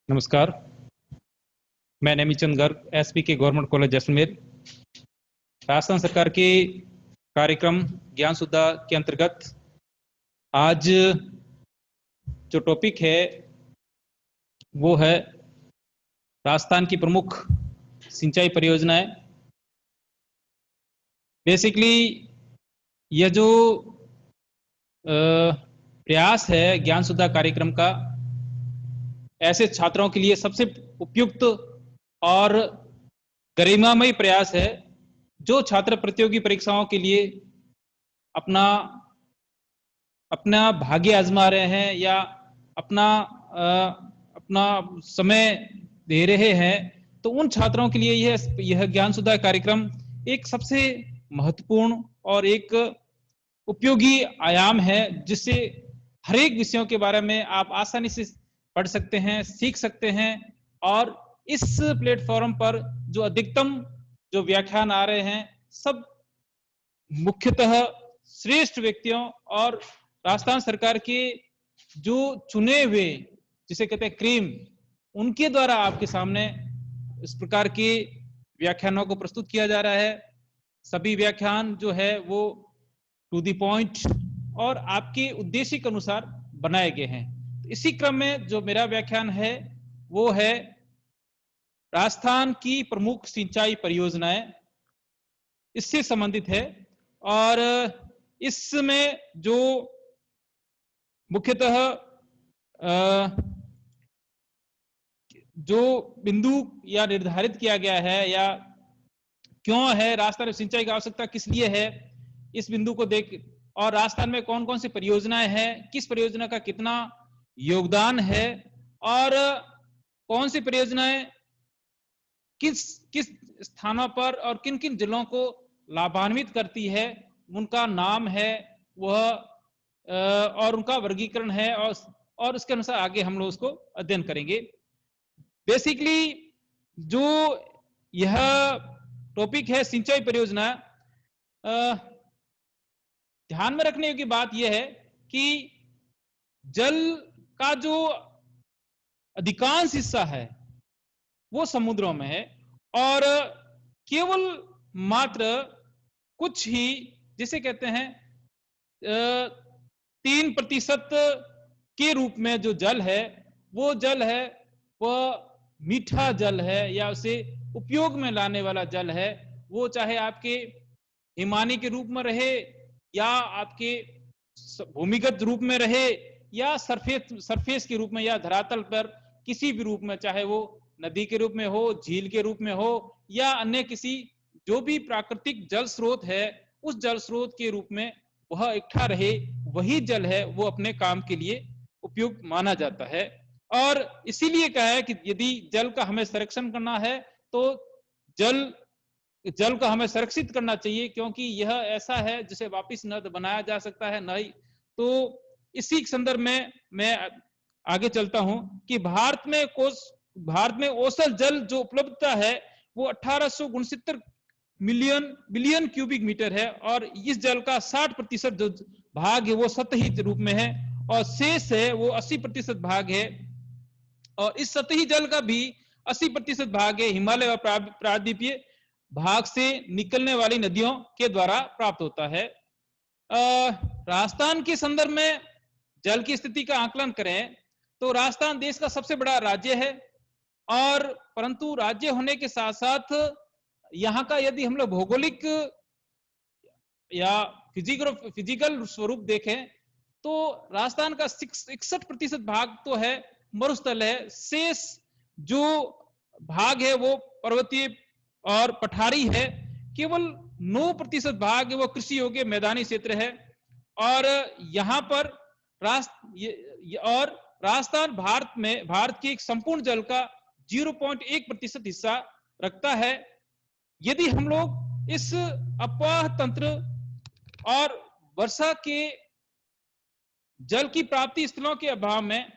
नमस्कार। मैं नेमीचंद गर्ग, एसपी के गवर्नमेंट कॉलेज जैसलमेर। राजस्थान सरकार के कार्यक्रम ज्ञान सुधा के अंतर्गत आज जो टॉपिक है वो है राजस्थान की प्रमुख सिंचाई परियोजनाएं। बेसिकली यह जो प्रयास है ज्ञान सुधा कार्यक्रम का, ऐसे छात्रों के लिए सबसे उपयुक्त और गरिमामय प्रयास है जो छात्र प्रतियोगी परीक्षाओं के लिए अपना अपना भाग्य आजमा रहे हैं या अपना अपना समय दे रहे हैं। तो उन छात्रों के लिए यह ज्ञान सुधा कार्यक्रम एक सबसे महत्वपूर्ण और एक उपयोगी आयाम है, जिससे हर एक विषयों के बारे में आप आसानी से पढ़ सकते हैं, सीख सकते हैं। और इस प्लेटफॉर्म पर जो अधिकतम जो व्याख्यान आ रहे हैं, सब मुख्यतः श्रेष्ठ व्यक्तियों और राजस्थान सरकार के जो चुने हुए, जिसे कहते हैं क्रीम, उनके द्वारा आपके सामने इस प्रकार के व्याख्यानों को प्रस्तुत किया जा रहा है। सभी व्याख्यान जो है वो टू द पॉइंट और आपके उद्देश्य के अनुसार बनाए गए हैं। तो इसी क्रम में जो मेरा व्याख्यान है वो है राजस्थान की प्रमुख सिंचाई परियोजनाएं, इससे संबंधित है। और इसमें जो मुख्यतः जो बिंदु या निर्धारित किया गया है या क्यों है राजस्थान में सिंचाई की आवश्यकता किस लिए है, इस बिंदु को देख, और राजस्थान में कौन कौन सी परियोजनाएं हैं, किस परियोजना का कितना योगदान है, और कौन सी परियोजनाएं किस किस स्थानों पर और किन किन जिलों को लाभान्वित करती है, उनका नाम है वह और उनका वर्गीकरण है, और उसके अनुसार आगे हम लोग उसको अध्ययन करेंगे। बेसिकली जो यह टॉपिक है सिंचाई परियोजना, ध्यान में रखने की बात यह है कि जल का जो अधिकांश हिस्सा है वो समुद्रों में है, और केवल मात्र कुछ ही, जिसे कहते हैं 3% के रूप में जो जल है वो जल है वह मीठा जल है, या उसे उपयोग में लाने वाला जल है। वो चाहे आपके हिमानी के रूप में रहे, या आपके भूमिगत रूप में रहे, या सरफेस के रूप में, या धरातल पर किसी भी रूप में, चाहे वो नदी के रूप में हो, झील के रूप में हो, या अन्य किसी जो भी प्राकृतिक जल स्रोत है, उस जल स्रोत के रूप में वह इकट्ठा रहे, वही जल है वो अपने काम के लिए उपयुक्त माना जाता है। और इसीलिए कहा है कि यदि जल का हमें संरक्षण करना है तो जल का हमें संरक्षित करना चाहिए, क्योंकि यह ऐसा है जिसे वापस न तो बनाया जा सकता है नहीं। तो इसी संदर्भ में मैं आगे चलता हूं कि भारत में औसत जल जो उपलब्धता है वो 1869 बिलियन क्यूबिक मीटर है, और इस जल का 60% जो भाग है वो सतही रूप में है, और शेष है वो 80% भाग है। और इस सतही जल का भी 80% भाग है हिमालय व प्रायद्वीपीय भाग से निकलने वाली नदियों के द्वारा प्राप्त होता है। राजस्थान के संदर्भ में जल की स्थिति का आकलन करें तो राजस्थान देश का सबसे बड़ा राज्य है, और परंतु राज्य होने के साथ साथ यहाँ का यदि हम लोग भौगोलिक या फिजिकल स्वरूप देखें तो राजस्थान का 61% भाग तो है मरुस्थल है, शेष जो भाग है वो पर्वतीय और पठारी है, केवल 9% भाग है वो कृषि योग्य मैदानी क्षेत्र है। और यहाँ पर राजस्थान भारत के एक संपूर्ण जल का 0.1% हिस्सा रखता है। यदि हम लोग इस अपवाह तंत्र और वर्षा के जल की प्राप्ति स्थलों के अभाव में,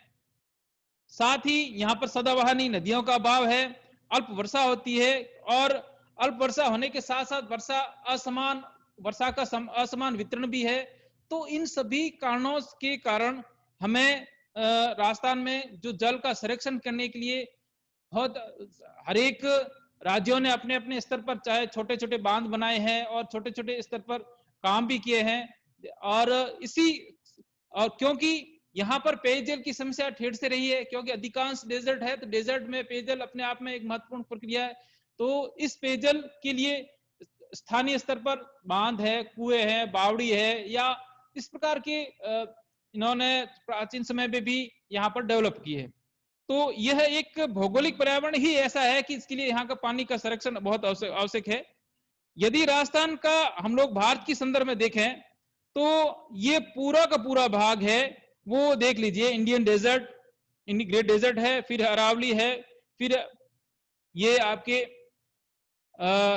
साथ ही यहाँ पर सदाबहानी नदियों का अभाव है, अल्प वर्षा होती है, और अल्प वर्षा होने के साथ साथ वर्षा का असमान वितरण भी है। तो इन सभी कारणों के कारण हमें राजस्थान में जो जल का संरक्षण करने के लिए बहुत हर एक राज्यों ने अपने अपने स्तर पर चाहे छोटे छोटे बांध बनाए हैं और छोटे छोटे स्तर पर काम भी किए हैं। और इसी और क्योंकि यहाँ पर पेयजल की समस्या ठेठ से रही है, क्योंकि अधिकांश डेजर्ट है, तो डेजर्ट में पेयजल अपने आप में एक महत्वपूर्ण प्रक्रिया है। तो इस पेयजल के लिए स्थानीय स्तर पर बांध है, कुएं है, बावड़ी है, या इस प्रकार के इन्होंने प्राचीन समय में भी यहाँ पर डेवलप की है। तो यह एक भौगोलिक पर्यावरण ही ऐसा है कि इसके लिए यहाँ का पानी का संरक्षण बहुत आवश्यक है। यदि राजस्थान का हम लोग भारत की संदर्भ में देखें तो ये पूरा का पूरा भाग है, वो देख लीजिए, इंडियन डेजर्ट, ग्रेट डेजर्ट है, फिर अरावली है, फिर ये आपके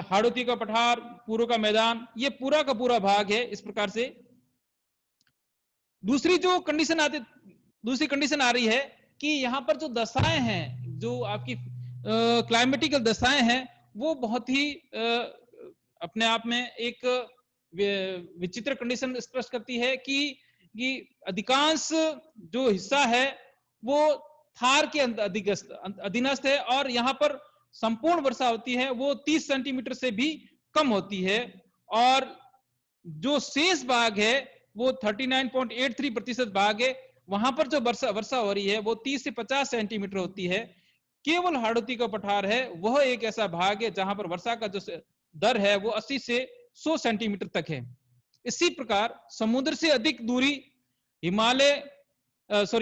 हाड़ौती का पठार, पूर्व का मैदान, ये पूरा का पूरा भाग है इस प्रकार से। दूसरी कंडीशन आ रही है कि यहाँ पर जो दशाएं हैं, जो आपकी क्लाइमेटिकल दशाएं हैं, वो बहुत ही अपने आप में एक विचित्र कंडीशन स्पष्ट करती है कि अधिकांश जो हिस्सा है वो थार के अधीनस्थ है, और यहाँ पर संपूर्ण वर्षा होती है वो 30 सेंटीमीटर से भी कम होती है, और जो शेष भाग है वो 39.83% भाग है, वहां पर जो वर्षा हो रही है वो 30 से 50 सेंटीमीटर होती है। केवल हाड़ौती का पठार है वह एक ऐसा भाग है जहां पर वर्षा का जो दर है वो 80 से 100 सेंटीमीटर तक है। इसी प्रकार समुद्र से अधिक दूरी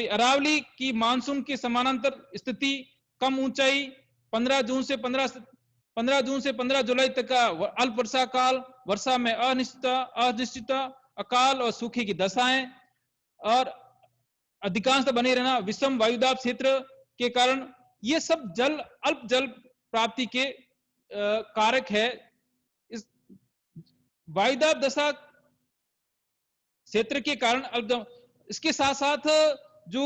अरावली की मानसून के समानांतर स्थिति, कम ऊंचाई, 15 जून से 15 जुलाई तक का अल्प वर्षा काल, वर्षा में अनिश्चितता, अकाल और सूखे की दशाएं, और अधिकांशतः बने रहना विषम वायुदाब क्षेत्र के कारण, ये सब अल्प जल प्राप्ति के कारक है। इस वायुदाब दशा क्षेत्र के कारण इसके साथ साथ जो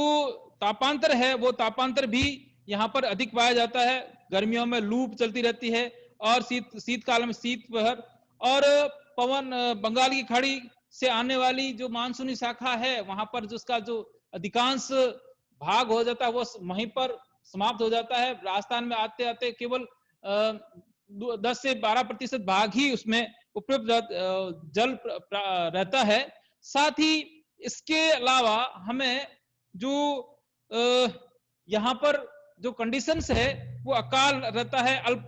तापांतर है वो तापांतर भी यहाँ पर अधिक पाया जाता है। गर्मियों में लू चलती रहती है, और शीतकाल में शीतलहर, और पवन बंगाल की खाड़ी से आने वाली जो मानसूनी शाखा है वहां पर जिसका जो अधिकांश भाग हो जाता है वो वहीं पर समाप्त हो जाता है। राजस्थान में आते आते केवल 10 से 12% भाग ही उसमें उपलब्ध जल रहता है। साथ ही इसके अलावा हमें जो यहाँ पर जो कंडीशंस है वो अकाल रहता है, अल्प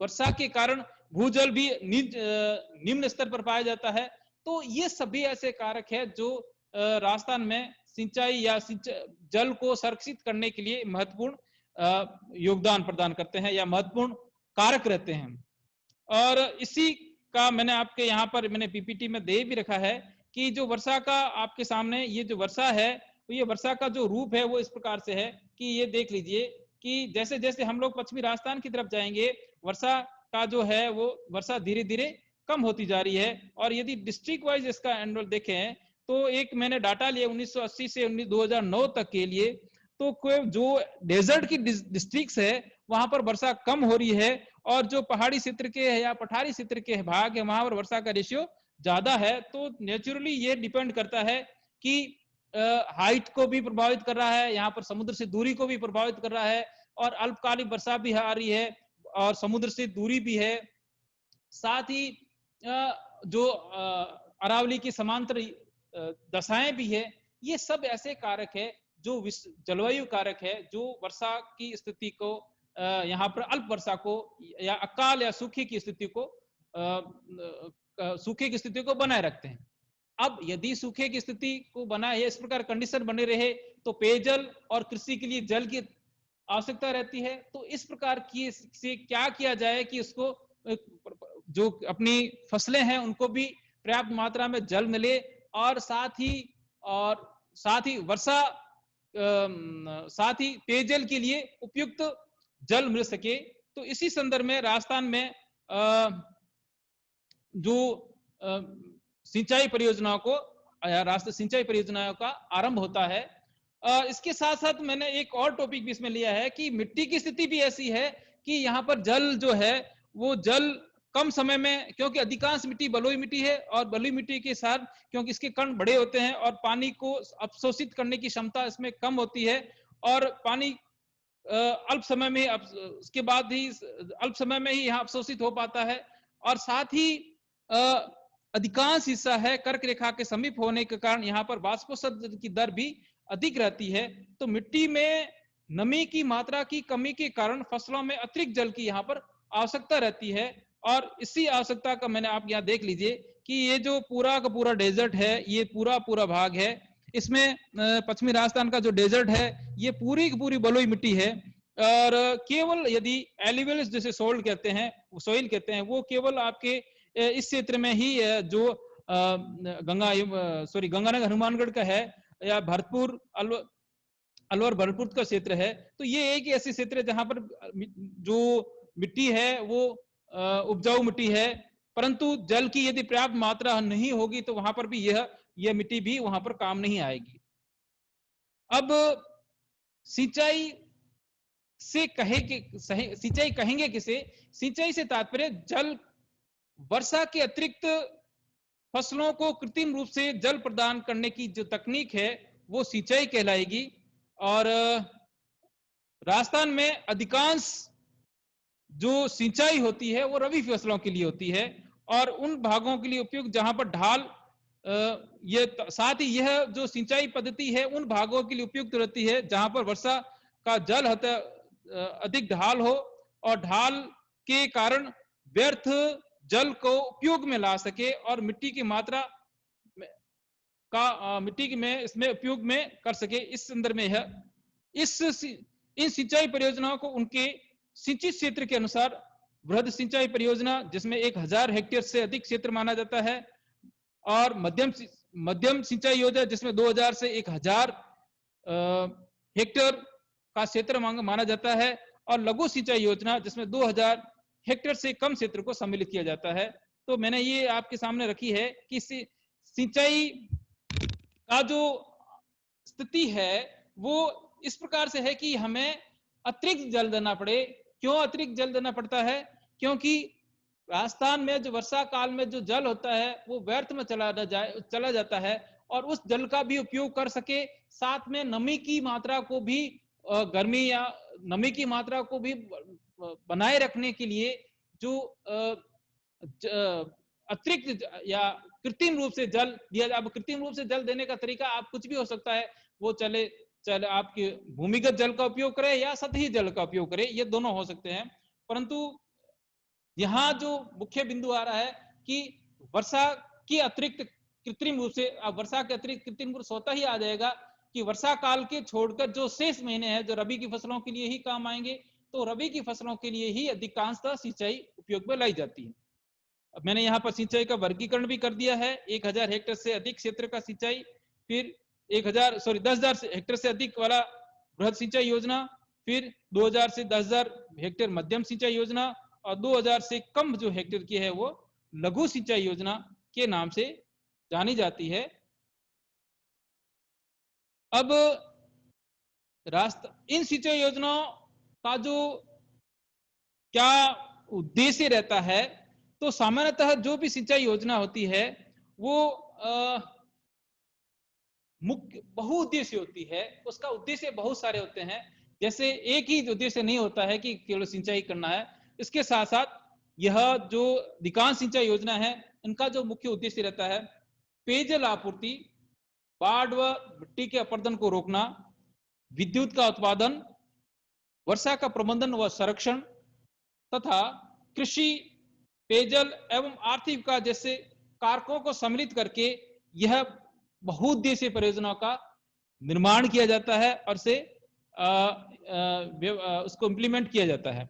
वर्षा के कारण भूजल भी निम्न स्तर पर पाया जाता है। तो ये सभी ऐसे कारक है जो राजस्थान में सिंचाई या जल को संरक्षित करने के लिए महत्वपूर्ण योगदान प्रदान करते हैं या महत्वपूर्ण कारक रहते हैं। और इसी का मैंने आपके यहाँ पर मैंने पीपीटी में दे भी रखा है कि जो वर्षा का आपके सामने ये जो वर्षा है, तो ये वर्षा का जो रूप है वो इस प्रकार से है कि ये देख लीजिए कि जैसे जैसे हम लोग पश्चिमी राजस्थान की तरफ जाएंगे, वर्षा का जो है वो वर्षा धीरे धीरे कम होती जा रही है। और यदि डिस्ट्रिक्ट वाइज इसका एनुअल देखें तो एक मैंने डाटा लिया 1980 से 2009 तक के लिए, तो जो डेजर्ट की डिस्ट्रिक्ट्स है वहां पर वर्षा कम हो रही है, और जो पहाड़ी क्षेत्र के या पठारी क्षेत्र के भाग है वहां पर वर्षा का रेशियो ज्यादा है। तो नेचुरली ये डिपेंड करता है कि हाइट को भी प्रभावित कर रहा है, यहाँ पर समुद्र से दूरी को भी प्रभावित कर रहा है, और अल्पकालिक वर्षा भी आ रही है और समुद्र से दूरी भी है। साथ ही जो अरावली की समांतर दशाएं भी है। ये सब ऐसे कारक है जो जलवायु कारक है जो वर्षा की स्थिति को यहाँ पर अल्प वर्षा को या अकाल या सूखे की स्थिति को बनाए रखते हैं। अब यदि सूखे की स्थिति को बनाए इस प्रकार कंडीशन बने रहे तो पेयजल और कृषि के लिए जल की आवश्यकता रहती है। तो इस प्रकार की से क्या किया जाए कि उसको जो अपनी फसलें हैं उनको भी पर्याप्त मात्रा में जल मिले, और साथ ही वर्षा साथ ही पेयजल के लिए उपयुक्त जल मिल सके। तो इसी संदर्भ में राजस्थान में जो सिंचाई परियोजनाओं को राष्ट्रीय सिंचाई परियोजनाओं का आरंभ होता है। इसके साथ साथ मैंने एक और टॉपिक भी इसमें लिया है कि मिट्टी की स्थिति भी ऐसी है कि यहाँ पर जल जो है वो जल कम समय में, क्योंकि अधिकांश मिट्टी बलुई मिट्टी है और बलुई मिट्टी के साथ क्योंकि इसके कण बड़े होते हैं और पानी को अवशोषित करने की क्षमता इसमें कम होती है और पानी अल्प समय में उसके बाद ही अल्प समय में ही यहाँ अवशोषित हो पाता है और साथ ही अधिकांश हिस्सा है कर्क रेखा के समीप होने के कारण यहाँ पर वाष्पोत्सर्जन की दर भी अधिक रहती है। तो मिट्टी में नमी की मात्रा की कमी के कारण फसलों में अतिरिक्त जल की यहाँ पर आवश्यकता रहती है और इसी आवश्यकता का मैंने आप यहाँ देख लीजिए कि ये जो पूरा का पूरा डेजर्ट है, ये पूरा भाग है, इसमें पश्चिमी राजस्थान का जो डेजर्ट है ये पूरी की पूरी बलुई मिट्टी है और केवल यदि एलिवेल्स जैसे सोइल कहते हैं वो केवल आपके इस क्षेत्र में ही जो गंगानगर हनुमानगढ़ का है या भरतपुर अलवर भरतपुर का क्षेत्र है। तो ये एक ही ऐसी क्षेत्र है जहां पर जो मिट्टी है वो उपजाऊ मिट्टी है, परंतु जल की यदि पर्याप्त मात्रा नहीं होगी तो वहां पर भी यह मिट्टी भी वहां पर काम नहीं आएगी। अब सिंचाई कहेंगे किसे? सिंचाई से तात्पर्य जल वर्षा के अतिरिक्त फसलों को कृत्रिम रूप से जल प्रदान करने की जो तकनीक है वो सिंचाई कहलाएगी। और राजस्थान में अधिकांश जो सिंचाई होती है वो रबी फसलों के लिए होती है और उन भागों के लिए उपयुक्त जहां पर ढाल साथ ही यह जो सिंचाई पद्धति है उन भागों के लिए उपयुक्त रहती है जहां पर वर्षा का जल अधिक ढाल हो और ढाल के कारण व्यर्थ जल को उपयोग में ला सके और मिट्टी की मात्रा का मिट्टी में इसमें उपयोग में कर सके। इस संदर्भ में इन सिंचाई परियोजनाओं को उनके सिंचित क्षेत्र के अनुसार वृहद सिंचाई परियोजना जिसमें 1000 हेक्टेयर से अधिक क्षेत्र माना जाता है और मध्यम सिंचाई योजना जिसमें 2000 से 1000 हेक्टेयर का क्षेत्र माना जाता है और लघु सिंचाई योजना जिसमें 2000 हेक्टेयर से कम क्षेत्र को सम्मिलित किया जाता है। तो मैंने ये आपके सामने रखी है कि सिंचाई का जो स्थिति है वो इस प्रकार से है कि हमें अतिरिक्त जल देना पड़े। क्यों अतिरिक्त जल देना पड़ता है? क्योंकि राजस्थान में जो वर्षा काल में जो जल होता है वो व्यर्थ में चला जाता है और उस जल का भी उपयोग कर सके, साथ में नमी की मात्रा को भी गर्मी या नमी की मात्रा को भी बनाए रखने के लिए जो अतिरिक्त या कृत्रिम रूप से जल दिया जाए। अब कृत्रिम रूप से जल देने का तरीका आप कुछ भी हो सकता है, वो चले आपके भूमिगत जल का उपयोग करें या सतही जल का उपयोग करें, ये दोनों हो सकते हैं। परंतु यहां जो मुख्य बिंदु आ रहा है कि वर्षा के अतिरिक्त कृत्रिम रूप से, अब वर्षा के अतिरिक्त कृत्रिम रूप स्वतः ही आ जाएगा कि वर्षा काल के छोड़कर जो शेष महीने हैं जो रबी की फसलों के लिए ही काम आएंगे, तो रबी की फसलों के लिए ही अधिकांशतः सिंचाई उपयोग में लाई जाती है। अब मैंने यहाँ पर सिंचाई का वर्गीकरण भी कर दिया है। 1000 हेक्टेयर से अधिक क्षेत्र का सिंचाई, फिर 10,000 हेक्टेयर से अधिक वाला बृहद सिंचाई योजना, फिर 2000 से 10,000 हेक्टेयर मध्यम सिंचाई योजना और 2000 से कम जो हेक्टेयर की है वो लघु सिंचाई योजना के नाम से जानी जाती है। अब इन सिंचाई योजनाओं का जो क्या उद्देश्य रहता है, तो सामान्यतः जो भी सिंचाई योजना होती है वो मुख्य बहुउद्देश्य होती है। उसका उद्देश्य बहुत सारे होते हैं, जैसे एक ही उद्देश्य नहीं होता है कि केवल सिंचाई करना है। इसके साथ साथ यह जो अधिकांश सिंचाई योजना है इनका जो मुख्य उद्देश्य रहता है पेयजल आपूर्ति, बाढ़ व मिट्टी के अपरदन को रोकना, विद्युत का उत्पादन, वर्षा का प्रबंधन व संरक्षण तथा कृषि, पेयजल एवं आर्थिक विकास जैसे कारकों को सम्मिलित करके यह बहुउद्देशीय परियोजनाओं का निर्माण किया जाता है और से उसको इंप्लीमेंट किया जाता है।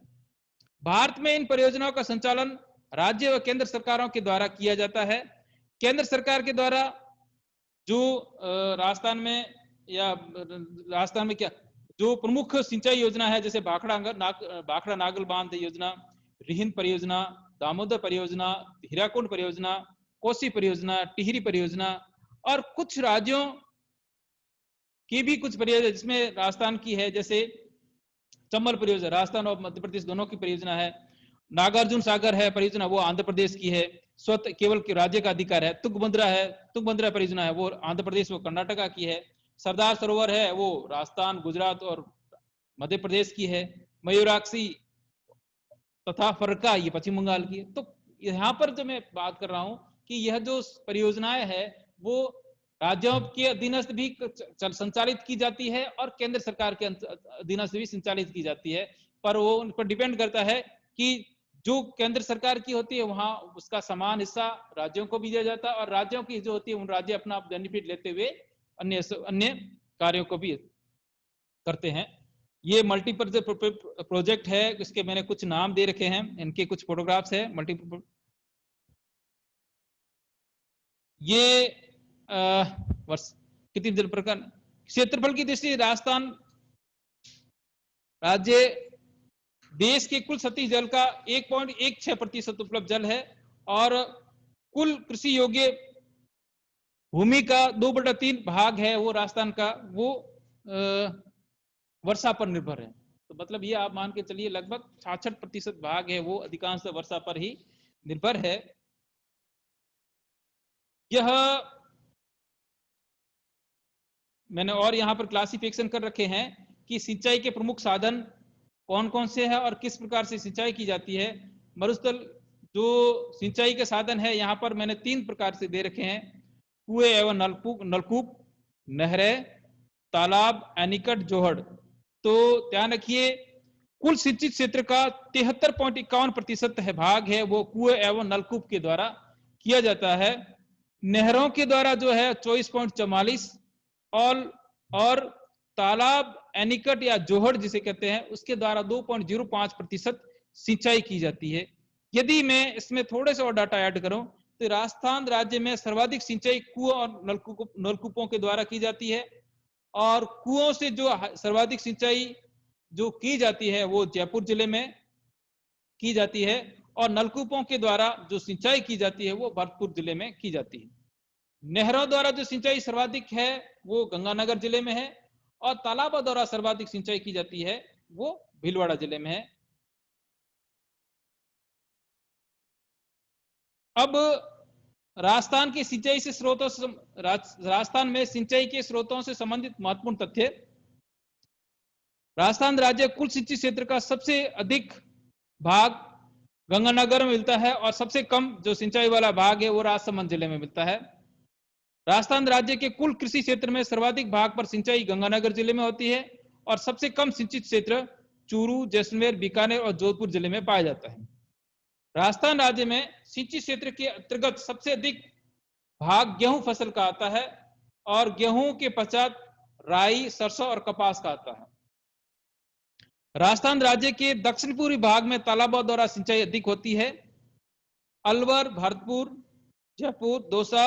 भारत में इन परियोजनाओं का संचालन राज्य व केंद्र सरकारों के द्वारा किया जाता है। केंद्र सरकार के द्वारा जो राजस्थान में क्या जो प्रमुख सिंचाई योजना है, जैसे भाखड़ा नागल बांध योजना, रिहिंद परियोजना, दामोदर परियोजना, हीराकुंड परियोजना, कोसी परियोजना, टिहरी परियोजना और कुछ राज्यों की भी कुछ परियोजना जिसमें राजस्थान की है, जैसे चंबल परियोजना, राजस्थान और मध्य प्रदेश दोनों की परियोजना है। नागार्जुन सागर है परियोजना, वो आंध्र प्रदेश की है, स्वतः केवल राज्य का अधिकार है। तुंगभद्रा परियोजना है वो आंध्र प्रदेश वो कर्नाटका की है। सरदार सरोवर है वो राजस्थान, गुजरात और मध्य प्रदेश की है। मयूराक्षी तथा फरक्का ये पश्चिम बंगाल की है। तो यहाँ पर जो मैं बात कर रहा हूं कि यह जो परियोजनाएं है वो राज्यों के अधीनस्थ भी संचालित की जाती है और केंद्र सरकार के अधीनस्थ भी संचालित की जाती है, पर वो उन पर डिपेंड करता है कि जो केंद्र सरकार की होती है वहां उसका समान हिस्सा राज्यों को भी दिया जाता है और राज्यों की जो होती है उन राज्य अपना बेनिफिट लेते हुए अन्य अन्य कार्यों को भी करते हैं। ये मल्टीपल प्रोजेक्ट है, इसके मैंने कुछ नाम दे रखे हैं, इनके कुछ फोटोग्राफ्स है। मल्टीपल ये वर्ष कितनी जल प्रकार क्षेत्रफल की दृष्टि राजस्थान राज्य देश के कुल सतही जल का 1.16% उपलब्ध जल है और कुल कृषि योग्य भूमि का 2/3 भाग है वो राजस्थान का वो वर्षा पर निर्भर है। तो मतलब ये आप मान के चलिए लगभग 66% भाग है वो अधिकांश वर्षा पर ही निर्भर है। यह मैंने और यहां पर क्लासिफिकेशन कर रखे हैं कि सिंचाई के प्रमुख साधन कौन कौन से हैं और किस प्रकार से सिंचाई की जाती है। मरुस्थल जो सिंचाई के साधन है यहां पर मैंने 3 प्रकार से दे रखे हैं, कुएं एवं नलकूप, नहरें, तालाब, एनीकट, जोहड़। तो ध्यान रखिए कुल सिंचित क्षेत्र का 73.51% है भाग है वो कुएं एवं नलकूप के द्वारा किया जाता है। नहरों के द्वारा जो है 24.44 और तालाब, एनीकट या जोहड़ जिसे कहते हैं उसके द्वारा 2.05% सिंचाई की जाती है। यदि मैं इसमें थोड़े से और डाटा ऐड करूं तो राजस्थान राज्य में सर्वाधिक सिंचाई कुओं और नलकूपों के द्वारा की जाती है और कुओं से जो सर्वाधिक सिंचाई जो की जाती है वो जयपुर जिले में की जाती है और नलकूपों के द्वारा जो सिंचाई की जाती है वो भरतपुर जिले में की जाती है। नहरों द्वारा जो सिंचाई सर्वाधिक है वो गंगानगर जिले में है और तालाबों द्वारा सर्वाधिक सिंचाई की जाती है वो भीलवाड़ा जिले में है। अब राजस्थान के सिंचाई से स्रोतों से राजस्थान में सिंचाई के स्रोतों से संबंधित महत्वपूर्ण तथ्य। राजस्थान राज्य कुल सिंचित क्षेत्र का सबसे अधिक भाग गंगानगर में मिलता है और सबसे कम जो सिंचाई वाला भाग है वो राजसमंद जिले में मिलता है। राजस्थान राज्य के कुल कृषि क्षेत्र में सर्वाधिक भाग पर सिंचाई गंगानगर जिले में होती है और सबसे कम सिंचित क्षेत्र चूरू, जैसलमेर, बीकानेर और जोधपुर जिले में पाया जाता है। राजस्थान राज्य में सिंचित क्षेत्र के अंतर्गत सबसे अधिक भाग गेहूं फसल का आता है और गेहूं के पश्चात राई, सरसों और कपास का आता है। राजस्थान राज्य के दक्षिण पूर्वी भाग में तालाबों द्वारा सिंचाई अधिक होती है। अलवर, भरतपुर, जयपुर, दौसा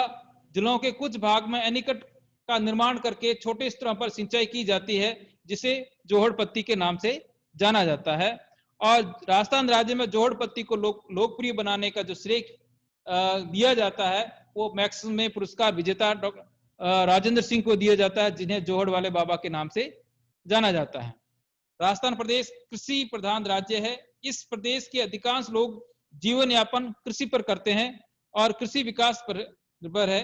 जिलों के कुछ भाग में एनीकट का निर्माण करके छोटे स्तरों पर सिंचाई की जाती है जिसे जोहड़ पत्ती के नाम से जाना जाता है। और राजस्थान राज्य में जोहड़ पत्ती को लोकप्रिय बनाने का जो श्रेय दिया जाता है वो मैक्सिमम में पुरस्कार विजेता राजेंद्र सिंह को दिया जाता है जिन्हें जोहड़ वाले बाबा के नाम से जाना जाता है। राजस्थान प्रदेश कृषि प्रधान राज्य है। इस प्रदेश के अधिकांश लोग जीवन यापन कृषि पर करते हैं और कृषि विकास पर निर्भर है।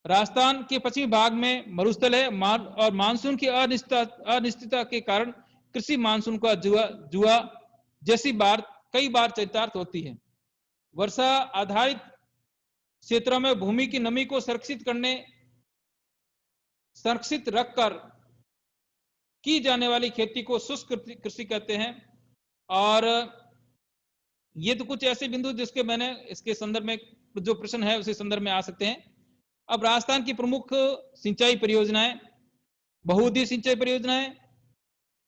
राजस्थान के पश्चिमी भाग में मरुस्थल है और मानसून की अनिश्चितता के कारण कृषि मानसून का जुआ जैसी कई बार चरितार्थ होती है। वर्षा आधारित क्षेत्रों में भूमि की नमी को संरक्षित रखकर की जाने वाली खेती को शुष्क कृषि कहते हैं। और ये तो कुछ ऐसे बिंदु जिसके मैंने इसके संदर्भ में जो प्रश्न है उसी संदर्भ में आ सकते हैं। अब राजस्थान की प्रमुख सिंचाई परियोजनाएं, बहुउद्देशीय सिंचाई परियोजनाएं,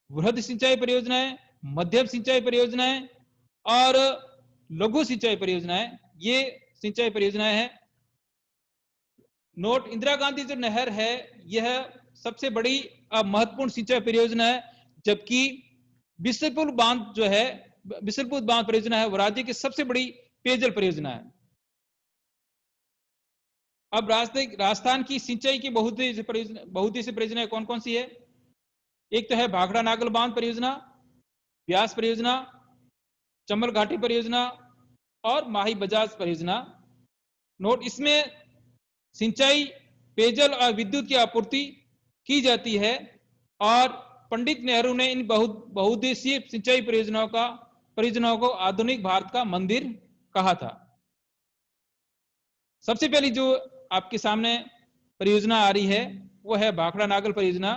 वृहद सिंचाई परियोजनाएं, मध्यम सिंचाई परियोजनाएं और लघु सिंचाई परियोजनाएं, ये सिंचाई परियोजनाएं हैं। नोट, इंदिरा गांधी जो नहर है यह सबसे बड़ी महत्वपूर्ण सिंचाई परियोजना है, जबकि बिसलपुर बांध जो है, बिसलपुर बांध परियोजना है वो राज्य की सबसे बड़ी पेयजल परियोजना है। अब राजस्थान की सिंचाई की बहुउद्देशीय परियोजनाएं कौन कौन सी है? एक तो है भाखड़ा नागल बांध परियोजना, व्यास परियोजना, चंबल घाटी परियोजना और माही बजाज परियोजना। नोट, इसमें सिंचाई, पेयजल और विद्युत की आपूर्ति की जाती है और पंडित नेहरू ने इन बहुउद्देशीय सिंचाई परियोजनाओं को आधुनिक भारत का मंदिर कहा था। सबसे पहली जो आपके सामने परियोजना आ रही है वो है भाखड़ा नागल परियोजना।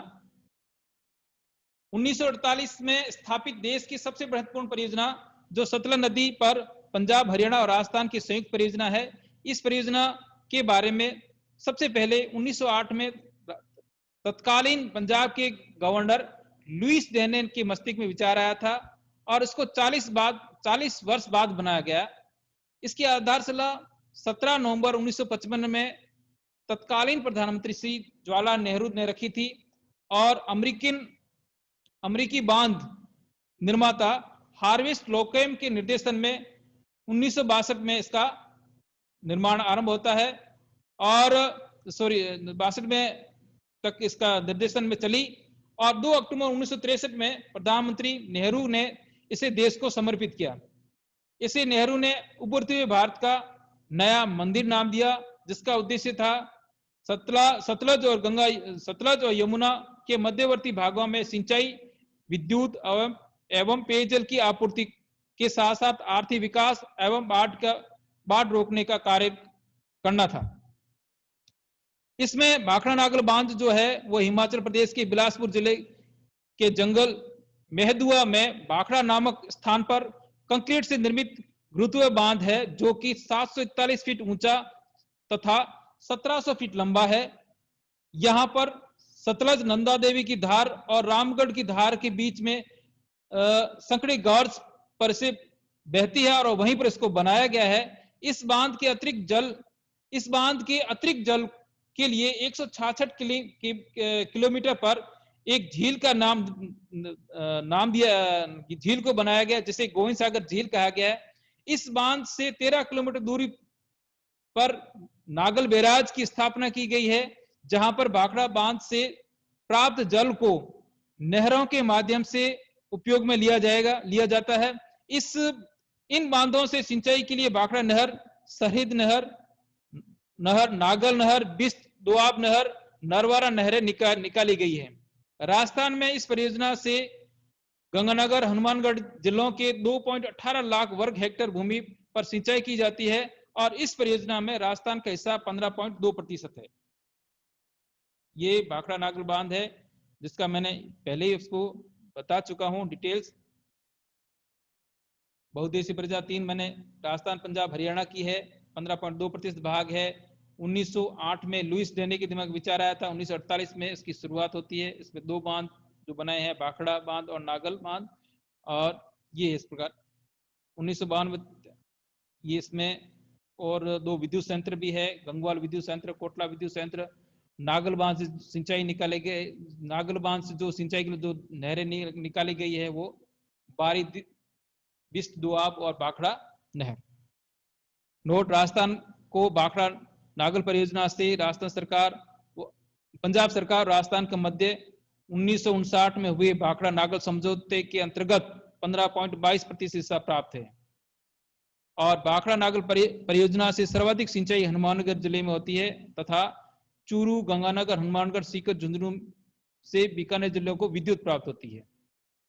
1948 में स्थापित देश की सबसे महत्वपूर्ण परियोजना जो सतलज नदी पर पंजाब, हरियाणा और राजस्थान की संयुक्त परियोजना है। इस परियोजना के बारे में सबसे पहले 1908 में तत्कालीन पंजाब के गवर्नर लुईस डेनेन के मस्तिष्क में विचार आया था और इसको 40 वर्ष बाद बनाया गया। इसकी आधारशिला 17 नवंबर 1955 में तत्कालीन प्रधानमंत्री श्री जवाहरलाल नेहरू ने रखी थी और अमेरिकी बांध निर्माता हार्वेस्ट लोकेम के निर्देशन में 1962 में इसका निर्माण आरंभ होता है और 62 में तक इसका निर्देशन में चली और 2 अक्टूबर 1963 में प्रधानमंत्री नेहरू ने इसे देश को समर्पित किया। इसे नेहरू ने उभरते हुए भारत का नया मंदिर नाम दिया, जिसका उद्देश्य था सतलज और यमुना के मध्यवर्ती भागों में सिंचाई, विद्युत एवं पेयजल की आपूर्ति के साथ साथ आर्थिक विकास एवं बाढ़ रोकने का कार्य करना था। इसमें भाखड़ा नागल बांध जो है वो हिमाचल प्रदेश के बिलासपुर जिले के जंगल मेहदुआ में भाखड़ा नामक स्थान पर कंक्रीट से निर्मित गुरुत्वीय बांध है जो कि 741 फीट ऊंचा तथा 1700 फीट लंबा है। यहां पर सतलज, नंदा देवी की धार और रामगढ़ की धार के बीच में संकड़े गॉर्ज पर से बहती है और वहीं पर इसको बनाया गया है। इस बांध के अतिरिक्त जल के लिए 166 किलोमीटर पर एक झील का नाम दिया, झील को बनाया गया जिसे गोविंद सागर झील कहा गया है। इस बांध से 13 किलोमीटर दूरी पर नागल बैराज की स्थापना की गई है, जहां पर भाखड़ा बांध से प्राप्त जल को नहरों के माध्यम से उपयोग में लिया जाता है। इन बांधों से सिंचाई के लिए भाखड़ा नहर, सरहिंद नहर, नागल नहर, बिस्त दोआब नहर, नरवारा नहरें निकाली गई है। राजस्थान में इस परियोजना से गंगानगर, हनुमानगढ़ जिलों के 2.18 लाख वर्ग हेक्टेयर भूमि पर सिंचाई की जाती है और इस परियोजना में राजस्थान का हिस्सा 15.2% है। ये भाखड़ा नागल बांध है जिसका मैंने पहले ही उसको बता चुका हूं डिटेल्स। बहुउद्देशीय परियोजना 3 मैंने राजस्थान, पंजाब, हरियाणा की है, 15.2% भाग है। 1908 में लुईस डेने के दिमाग विचार आया था, 1948 में इसकी शुरुआत होती है। इसमें 2 बांध जो बनाए हैं, भाखड़ा बांध और नागल बांध, और ये इस प्रकार 1992 ये इसमें और 2 विद्युत संयंत्र भी है, गंगवाल विद्युत संयंत्र, कोटला विद्युत संयंत्र। नागल बांध से सिंचाई निकाले गए, नागल बांध से जो सिंचाई के लिए जो नहरें निकाली गई है वो बारी, बिस्त दोआब और भाखड़ा नहर। नोट, राजस्थान को भाखड़ा नागल परियोजना से पंजाब सरकार राजस्थान के मध्य 1959 में हुए भाखड़ा नागल समझौते के अंतर्गत 15.22% हिस्सा प्राप्त है और भाखड़ा नागल परियोजना से सर्वाधिक सिंचाई हनुमानगढ़ जिले में होती है तथा चूरू, गंगानगर, हनुमानगढ़, सीकर, झुंझुनू से बीकानेर जिलों को विद्युत प्राप्त होती है।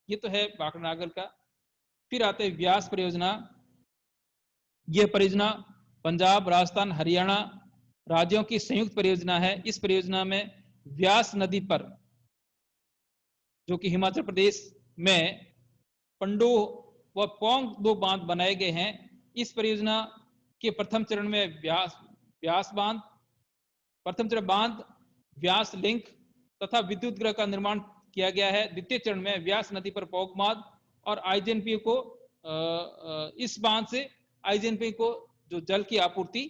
ये तो है भाखड़ा नागल का। फिर आते हैं व्यास परियोजना। यह परियोजना पंजाब, राजस्थान, हरियाणा राज्यों की संयुक्त परियोजना है। इस परियोजना में व्यास नदी पर, जो कि हिमाचल प्रदेश में पंडो व पोंग 2 बांध बनाए गए हैं। इस परियोजना के प्रथम चरण में व्यास बांध, प्रथम चरण बांध, व्यास लिंक तथा विद्युत गृह का निर्माण किया गया है। द्वितीय चरण में व्यास नदी पर पोंग बांध और आईजेएनपी को इस बांध से आईजेएनपी को जो जल की आपूर्ति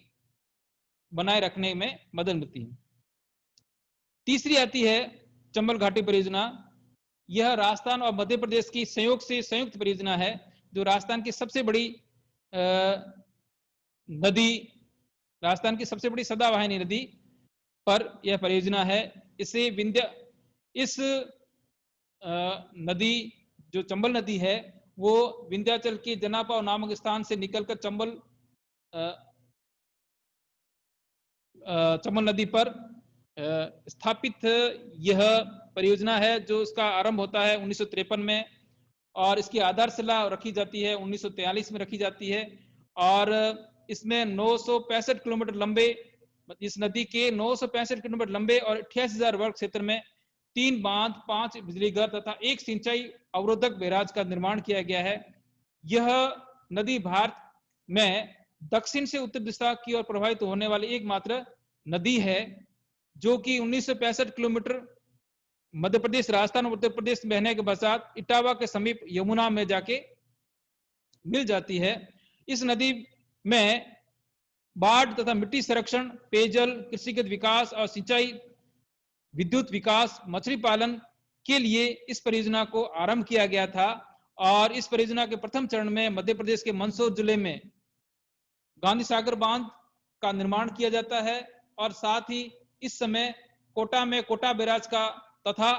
बनाए रखने में मदद मिलती है। तीसरी आती है चंबल घाटी परियोजना। यह राजस्थान और मध्य प्रदेश की संयोग से संयुक्त परियोजना है, जो राजस्थान की सबसे बड़ी नदी, राजस्थान की सबसे बड़ी सदावाहिनी नदी पर यह परियोजना है। इस नदी जो चंबल नदी है वो विंध्याचल के जनापाव नामक स्थान से निकलकर चंबल नदी पर स्थापित यह परियोजना है, जो इसका आरंभ होता है 1953 में और इसकी आधारशिला रखी जाती है 1943 में रखी जाती है। और इसमें 965 किलोमीटर लंबे, इस नदी के 965 किलोमीटर लंबे और 88,000 वर्ग क्षेत्र में 3 बांध, 5 बिजली घर तथा 1 सिंचाई अवरोधक बैराज का निर्माण किया गया है। यह नदी भारत में दक्षिण से उत्तर दिशा की ओर प्रवाहित होने वाली एकमात्र नदी है, जो कि 1965 किलोमीटर मध्य प्रदेश, राजस्थान और उत्तर प्रदेश बहने के पश्चात इटावा के समीप यमुना में जाके मिल जाती है। इस नदी में बाढ़ तथा मिट्टी संरक्षण, पेयजल, कृषिगत विकास और सिंचाई, विद्युत विकास, मछली पालन के लिए इस परियोजना को आरंभ किया गया था। और इस परियोजना के प्रथम चरण में मध्य प्रदेश के मंदसौर जिले में गांधी सागर बांध का निर्माण किया जाता है और साथ ही इस समय कोटा में कोटा बैराज का तथा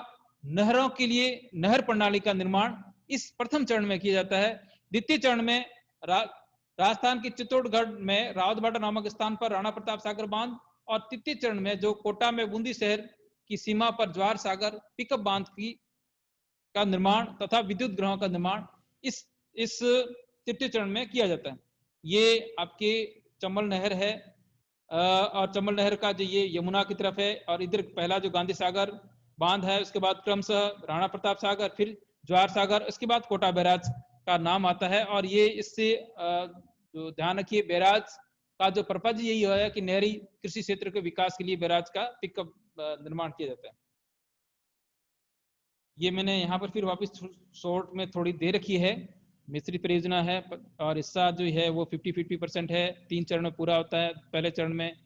नहरों के लिए नहर प्रणाली का निर्माण इस प्रथम चरण में किया जाता है। द्वितीय चरण में राजस्थान के चित्तौड़गढ़ में रावतभाटा नामक स्थान पर राणा प्रताप सागर बांध और तृतीय चरण में जो कोटा में बूंदी शहर की सीमा पर जवाहर सागर पिकअप बांध का निर्माण तथा विद्युत ग्रहों का निर्माण इस तृतीय चरण में किया जाता है। ये आपके चंबल नहर है और चंबल नहर का जो ये यमुना की तरफ है और इधर पहला जो गांधी सागर बांध है, उसके बाद क्रमशः राणा प्रताप सागर, फिर जवाहर सागर, उसके बाद कोटा बैराज का नाम आता है। और ये इससे जो ध्यान रखिए, बैराज का जो पर्पज यही है कि नहरी कृषि क्षेत्र के विकास के लिए बैराज का पिकअप निर्माण किया जाता है। ये मैंने यहाँ पर फिर वापस शॉर्ट में थोड़ी दे रखी है। मिस्री परियोजना है और हिस्सा जो है वो 50-50% है। 3 चरण में पूरा होता है। पहले चरण में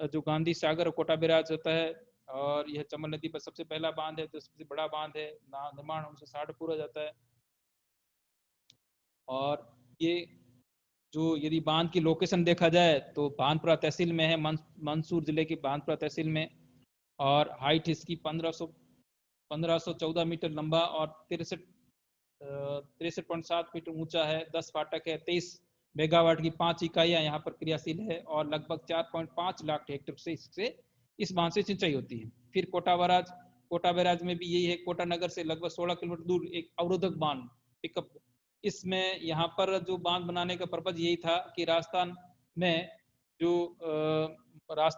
जो गांधी सागर और कोटा बैराज होता है और यह चंबल नदी पर सबसे पहला बांध है, तो सबसे बड़ा बांध है, निर्माण 1960 पूरा हो जाता है। और ये जो यदि बांध की लोकेशन देखा जाए तो भानपुरा तहसील में है, मंदसौर जिले की भानपुरा तहसील में, और हाइट इसकी 1514 मीटर लंबा और 63.7 मीटर ऊंचा है। 10 फाटक है। 23 मेगावाट की 5 इकाइयां यहाँ पर क्रियाशील है और लगभग 4.5 लाख हेक्टेयर से इस बांध से सिंचाई होती है। फिर कोटा बैराज में भी यही है। कोटा नगर से लगभग 16 किलोमीटर दूर एक अवरोधक बांध पिकअप, इसमें यहाँ पर जो बांध बनाने का पर्पज यही था कि राजस्थान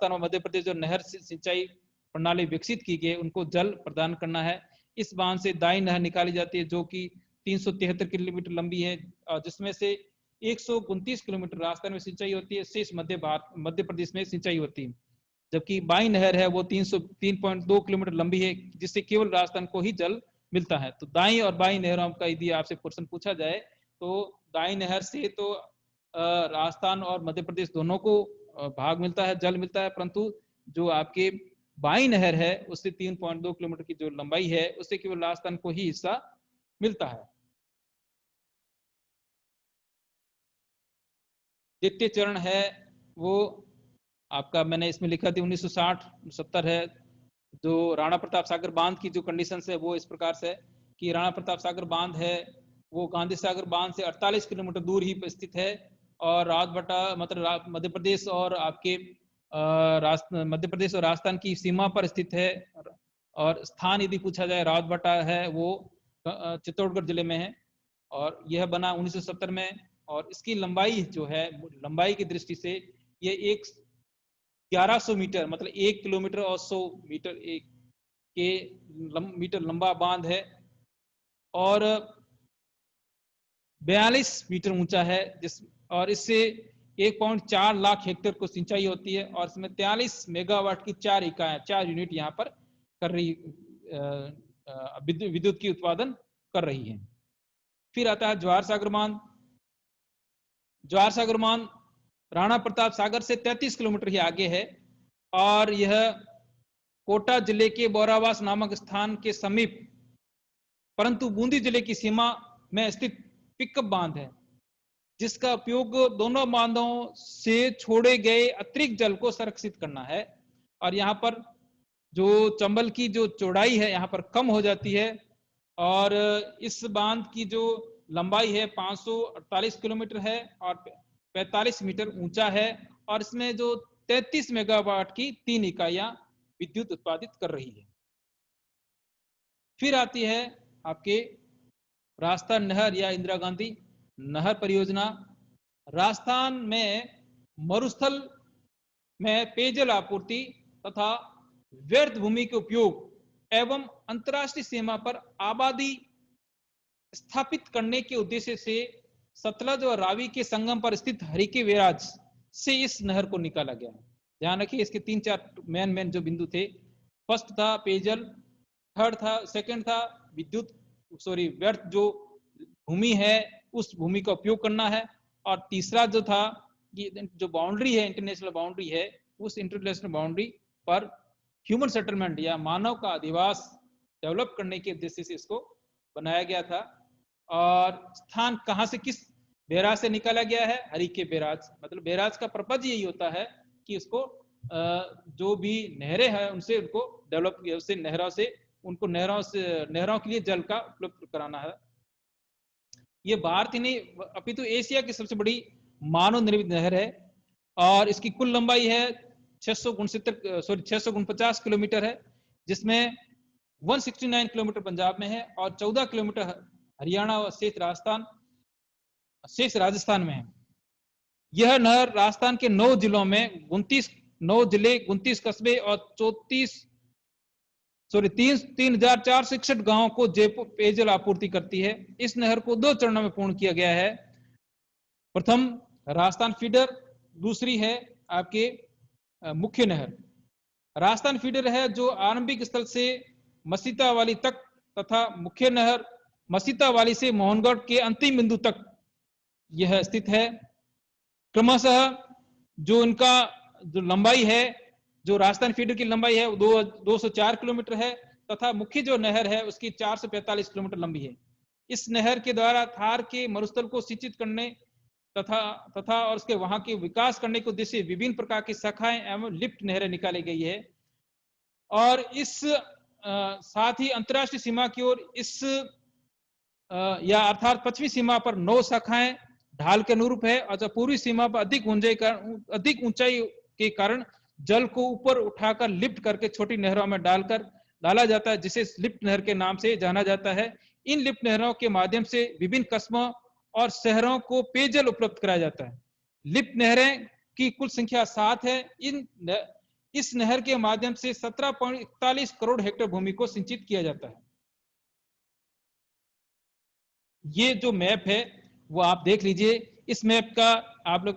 और मध्य प्रदेश जो नहर सिंचाई प्रणाली विकसित की गई, उनको जल प्रदान करना है। इस बांध से दाई नहर निकाली जाती है जो कि 373 किलोमीटर लंबी है, जिसमें से 129 किलोमीटर राजस्थान में सिंचाई होती है, शेष मध्य प्रदेश में सिंचाई होती है। जबकि बाई नहर है वो 303.2 किलोमीटर लंबी है, जिससे केवल राजस्थान को ही जल मिलता है। तो दाई और बाई नहरों का यदि आपसे प्रश्न पूछा जाए तो दाई नहर से तो राजस्थान और मध्य प्रदेश दोनों को भाग मिलता है, जल मिलता है, परंतु जो आपके बाई नहर है उससे 3.2 किलोमीटर की जो लंबाई है उससे केवल राजस्थान को ही हिस्सा मिलता है। द्वितीय चरण है वो आपका, मैंने इसमें लिखा थी 1960-70 है। जो राणा प्रताप सागर बांध की जो कंडीशन है वो इस प्रकार से कि राणा प्रताप सागर बांध है वो गांधी सागर बांध से 48 किलोमीटर दूर ही स्थित है और राजभाटा मतलब मध्य प्रदेश और आपके मध्य प्रदेश और राजस्थान की सीमा पर स्थित है। और स्थान यदि पूछा जाए, रावतभाटा है वो चित्तौड़गढ़ जिले में है और यह बना 1970 में। और इसकी लंबाई जो है, लंबाई की दृष्टि से ये 1100 मीटर मतलब 1 किलोमीटर और 100 मीटर मीटर लंबा बांध है और 42 मीटर ऊंचा है, और इससे 1.4 लाख हेक्टेयर को सिंचाई होती है और इसमें 43 मेगावाट की 4 इकाइयां, 4 यूनिट यहाँ पर कर रही विद्युत की उत्पादन कर रही है। फिर आता है जवाहर सागर बांध। जवाहर सागर बांध राणा प्रताप सागर से 33 किलोमीटर ही आगे है और यह कोटा जिले के बोरावास नामक स्थान के समीप परंतु बूंदी जिले की सीमा में स्थित पिकअप बांध है, जिसका उपयोग दोनों बांधों से छोड़े गए अतिरिक्त जल को संरक्षित करना है। और यहाँ पर जो चंबल की जो चौड़ाई है यहाँ पर कम हो जाती है और इस बांध की जो लंबाई है 548 किलोमीटर है और 45 मीटर ऊंचा है, और इसमें जो 33 मेगावाट की 3 इकाइयां विद्युत उत्पादित कर रही है। फिर आती है आपके राजस्थान नहर या इंदिरा गांधी नहर परियोजना। राजस्थान में मरुस्थल में पेयजल आपूर्ति तथा व्यर्थ भूमि के उपयोग एवं अंतर्राष्ट्रीय सीमा पर आबादी स्थापित करने के उद्देश्य से सतलज और रावी के संगम पर स्थित हरिके बैराज से इस नहर को निकाला गया है। ध्यान रखिए, इसके 3-4 मेन जो बिंदु थे। फर्स्ट था पेयजल, थर्ड था, सेकंड था विद्युत व्यर्थ जो भूमि है उस भूमि का उपयोग करना है, और तीसरा जो था कि जो बाउंड्री है, इंटरनेशनल बाउंड्री है, उस इंटरनेशनल बाउंड्री पर ह्यूमन सेटलमेंट या मानव का अधिवास डेवलप करने के उद्देश्य से इसको बनाया गया था। और स्थान कहां से, किस बैराज से निकाला गया है? हरिके बैराज। मतलब बैराज का पर्पज यही होता है कि इसको जो भी नहरें हैं उनसे उनको डेवलप किया, उससे नहरों से उनको नहरों के लिए जल का उपलब्ध कराना है। ये भारत ही नहीं अपितु एशिया की सबसे बड़ी मानव निर्मित नहर है, और इसकी कुल लंबाई है 649 किलोमीटर है, जिसमें 169 किलोमीटर पंजाब में है और 14 किलोमीटर हरियाणा और शेष राजस्थान में है। यह नहर राजस्थान के 9 जिलों में 9 जिले 29 कस्बे और 3,461 गांवों को पेयजल आपूर्ति करती है। इस नहर को 2 चरणों में पूर्ण किया गया है। प्रथम राजस्थान फीडर, दूसरी है आपके मुख्य नहर। राजस्थान फीडर है जो आरंभिक स्थल से मसीतावाली तक तथा मुख्य नहर मसीतावाली से मोहनगढ़ के अंतिम बिंदु तक यह स्थित है। क्रमशः जो इनका जो लंबाई है, जो राजस्थान फीडर की लंबाई है वो 204 किलोमीटर है, तथा मुख्य जो नहर है उसकी 445 किलोमीटर लंबी है। इस नहर के द्वारा थार के मरुस्थल को सिंचित करने तथा और उसके वहां के विकास करने के उद्देश्य विभिन्न प्रकार की शाखाएं एवं लिफ्ट नहरें निकाली गई है। और इस साथ ही अंतर्राष्ट्रीय सीमा की ओर इस या अर्थात पश्चिमी सीमा पर 9 शाखाएं ढाल के अनुरूप है, और जब पूर्वी सीमा पर अधिक ऊंचाई के कारण जल को ऊपर उठाकर लिफ्ट करके छोटी नहरों में डाला जाता है, जिसे लिफ्ट नहर के नाम से जाना जाता है। इन लिफ्ट नहरों के माध्यम से विभिन्न कस्बों और शहरों को पेयजल उपलब्ध कराया जाता है। लिफ्ट नहरें की कुल संख्या 7 है। इस नहर के माध्यम से 17.41 करोड़ हेक्टेयर भूमि को सिंचित किया जाता है। ये जो मैप है वो आप देख लीजिए। इस मैप का आप लोग,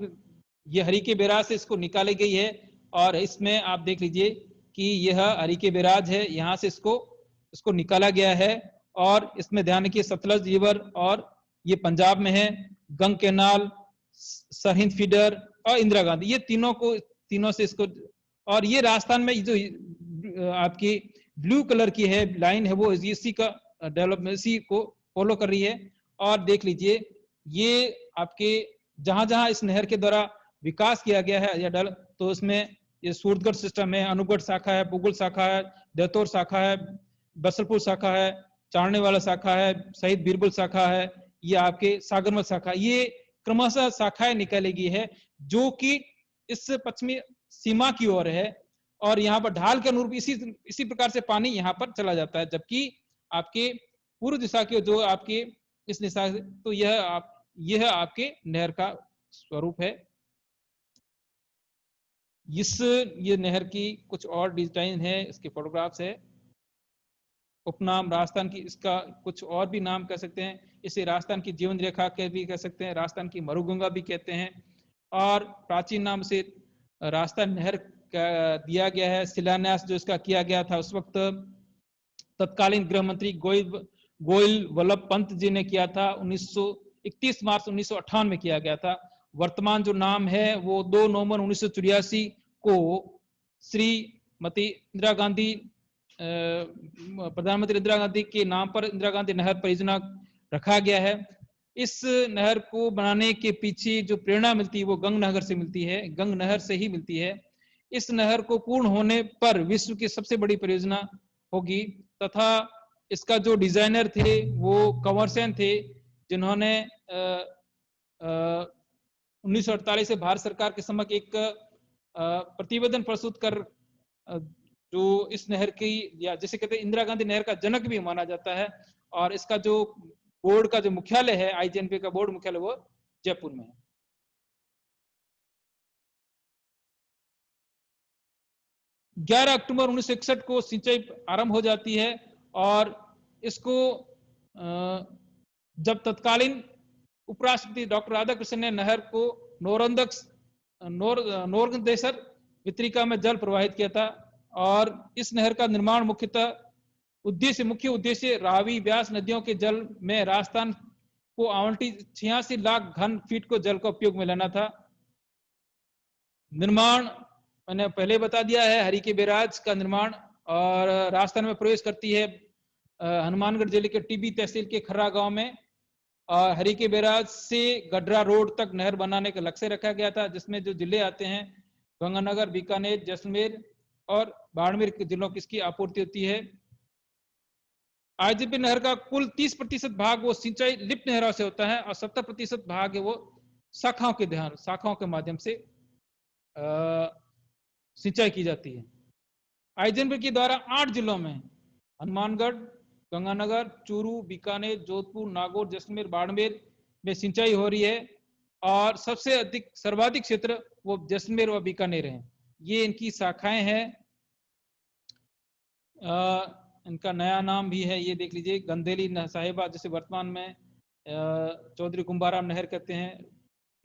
ये हरिके बैराज से इसको निकाली गई है, और इसमें आप देख लीजिए कि यह हरिके बैराज है, यहां से इसको निकाला गया है। और इसमें ध्यान रखिए सतलज रिवर, और ये पंजाब में है, गंग कैनाल, सरहिंद फीडर और इंदिरा गांधी, ये तीनों से इसको। और ये राजस्थान में जो आपकी ब्लू कलर की है लाइन है वो इसी का डेवलपमेंट इसी को फॉलो कर रही है। और देख लीजिए ये आपके जहां जहां इस नहर के द्वारा विकास किया गया है या तो उसमें ये सूरतगढ़ सिस्टम है, अनूपगढ़ शाखा है, पुगुल शाखा है, देवतौर शाखा है, बसलपुर शाखा है, चारने वाला शाखा है, शहीद बीरबल शाखा है, ये आपके सागरमल शाखा, ये क्रमशः शाखाएं निकाली गई है जो कि इस पश्चिमी सीमा की ओर है। और यहाँ पर ढाल के अनुरूप इसी प्रकार से पानी यहाँ पर चला जाता है, जबकि आपके पूर्व दिशा के जो आपके इस दिशा से, तो यह आपके नहर का स्वरूप है। ये नहर की कुछ और डिजाइन है, इसके फोटोग्राफ्स है। उपनाम राजस्थान की, इसका कुछ और भी नाम कह सकते हैं, इसे राजस्थान की जीवन रेखा भी कह सकते हैं, राजस्थान की मरुगंगा भी कहते हैं, और प्राचीन नाम से राजस्थान नहर दिया गया है। शिलान्यास जो इसका किया गया था उस वक्त तत्कालीन गृह मंत्री गोयल वल्लभ पंत जी ने किया था। 31 मार्च 1958 में किया गया था। वर्तमान जो नाम है वो 2 नवंबर 1984 को श्रीमती इंदिरा गांधी, प्रधानमंत्री इंदिरा गांधी के नाम पर इंदिरा गांधी नहर परियोजना रखा गया है। इस नहर को बनाने के पीछे जो प्रेरणा मिलती है वो गंग नहर से मिलती है, गंग नहर से ही मिलती है। इस नहर को पूर्ण होने पर विश्व की सबसे बड़ी परियोजना होगी, तथा इसका जो डिजाइनर थे वो कंवर सेन थे, जिन्होंने 1948 से भारत सरकार के समक्ष एक प्रतिवेदन प्रस्तुत कर जो इस नहर की, या जिसे कहते हैं इंदिरा गांधी नहर का जनक भी माना जाता है, और इसका जो बोर्ड का जो मुख्यालय है, आईजीएनपी का बोर्ड मुख्यालय, वो जयपुर में है। ग्यारह अक्टूबर 1961 को सिंचाई आरंभ हो जाती है, और इसको जब तत्कालीन उपराष्ट्रपति डॉक्टर राधाकृष्णन ने नहर को नोरगदेसर वितरिका में जल प्रवाहित किया था, और इस नहर का निर्माण मुख्य उद्देश्य रावी व्यास नदियों के जल में राजस्थान को आवंटित 86 लाख घन फीट को जल का उपयोग में लेना था। निर्माण मैंने पहले बता दिया है, हरिके बैराज का निर्माण, और राजस्थान में प्रवेश करती है हनुमानगढ़ जिले के टीबी तहसील के खर्रा गांव में, और हरिके बैराज से गडरा रोड तक नहर बनाने का लक्ष्य रखा गया था, जिसमें जो जिले आते हैं गंगानगर, बीकानेर, जैसलमेर और बाड़मेर के जिलों की इसकी आपूर्ति होती है। आईजीपी नहर का कुल 30% भाग वो सिंचाई लिफ्ट नहरों से होता है, और 70% भाग है वो शाखाओं के माध्यम से सिंचाई की जाती है। आईजीएनपी के द्वारा 8 जिलों में हनुमानगढ़, गंगानगर, चूरू, बीकानेर, जोधपुर, नागौर, जैसलमेर, बाड़मेर में सिंचाई हो रही है, और सर्वाधिक क्षेत्र वो जैसलमेर और बीकानेर हैं। ये इनकी शाखाएं हैं। इनका नया नाम भी है, ये देख लीजिए, गंदेली साहिबा, जिसे वर्तमान में चौधरी कुंभाराम नहर कहते हैं,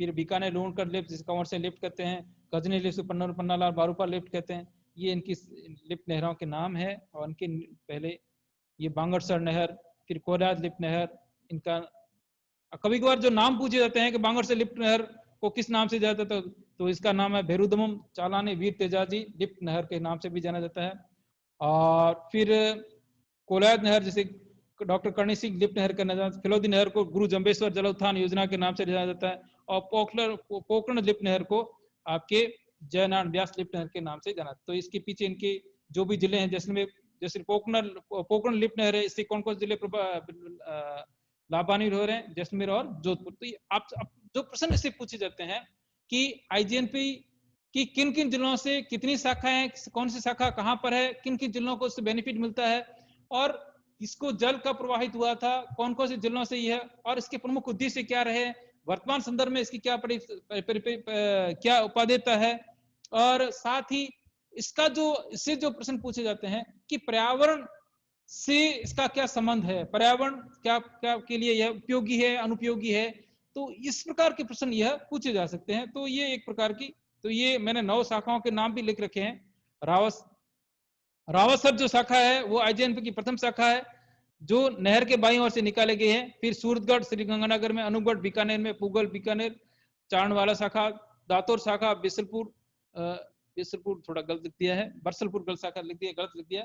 फिर बीकानेर लूणकर लिफ्ट, जिसे कंवर से लिफ्ट कहते हैं, गजनी लिफ्ट, पन्नालाल बारूपा लिफ्ट कहते हैं। ये इनकी लिफ्ट नहरों के नाम है, और इनके पहले ये बांगरसर नहर, फिर कोराज लिफ्ट नहर। इनका कभी कभार जो नाम पूछे जाते हैं कि बांगरसर लिफ्ट नहर को किस नाम से जाता है, तो इसका नाम है भेरुदमम चालानी वीर तेजाजी लिफ्ट नहर के नाम से भी जाना जाता है। और फिर कोलायत नहर, जिसे डॉक्टर करणी सिंह लिफ्ट नहर का नाम, फिलौदी नहर को गुरु जम्बेश्वर जल उत्थान योजना के नाम से जाना जाता है, और पोखरण लिफ्ट नहर को आपके जयनारायण व्यास लिफ्ट नहर के नाम से जाना। तो इसके पीछे इनके जो भी जिले हैं, जैसे पोखरण लिफ्ट नहर है, इससे कौन कौन जिले लाभान्वित हो रहे हैं, जैसलमेर और जोधपुर। तो आप जो प्रश्न इससे पूछे जाते हैं कि आईजीएनपी कि किन किन जिलों से कितनी शाखाएं, कौन सी शाखा कहां पर है, किन किन जिलों को इससे बेनिफिट मिलता है, और इसको जल कब प्रवाहित हुआ था, कौन कौन से जिलों से यह, और इसके प्रमुख उद्देश्य क्या रहे, वर्तमान संदर्भ में इसकी क्या उपादेयता है, और साथ ही इससे जो प्रश्न पूछे जाते हैं कि पर्यावरण से इसका क्या संबंध है, पर्यावरण क्या के लिए यह उपयोगी है, अनुपयोगी है। तो इस प्रकार के प्रश्न यह पूछे जा सकते हैं। तो ये एक प्रकार की, तो ये मैंने 9 शाखाओं के नाम भी लिख रखे हैं। रावतसर जो शाखा है वो आईजीएनपी की प्रथम शाखा है, जो नहर के बाईं ओर से निकाले गए हैं। फिर सूरतगढ़ श्रीगंगानगर में, अनूपगढ़ बीकानेर में, पुगल बीकानेर, चारणवाला शाखा, दातोर शाखा, बिसलपुर थोड़ा गलत लिख दिया है, बरसलपुर गलत शाखा लिख दिया, गलत लिख दिया,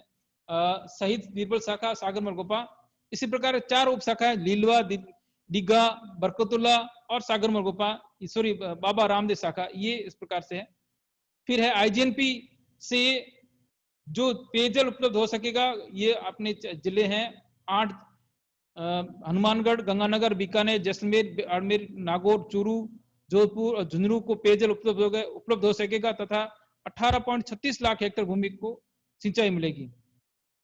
शहीद बीरबल शाखा, सागर मरगोपा। इसी प्रकार 4 उप शाखाएं, लीलवा, डिग्गा, बरकतुल्ला और सागर मरगोपा, सॉरी बाबा रामदेव शाखा, ये इस प्रकार से है। फिर है आईजीएनपी से जो पेयजल उपलब्ध हो सकेगा, ये अपने जिले हैं 8, हनुमानगढ़, गंगानगर, बीकानेर, जैसलमेर, बाड़मेर, नागौर, चूरू, जोधपुर और झुंझुनू को पेयजल उपलब्ध हो सकेगा, तथा 18.36 लाख हेक्टेयर भूमि को सिंचाई मिलेगी।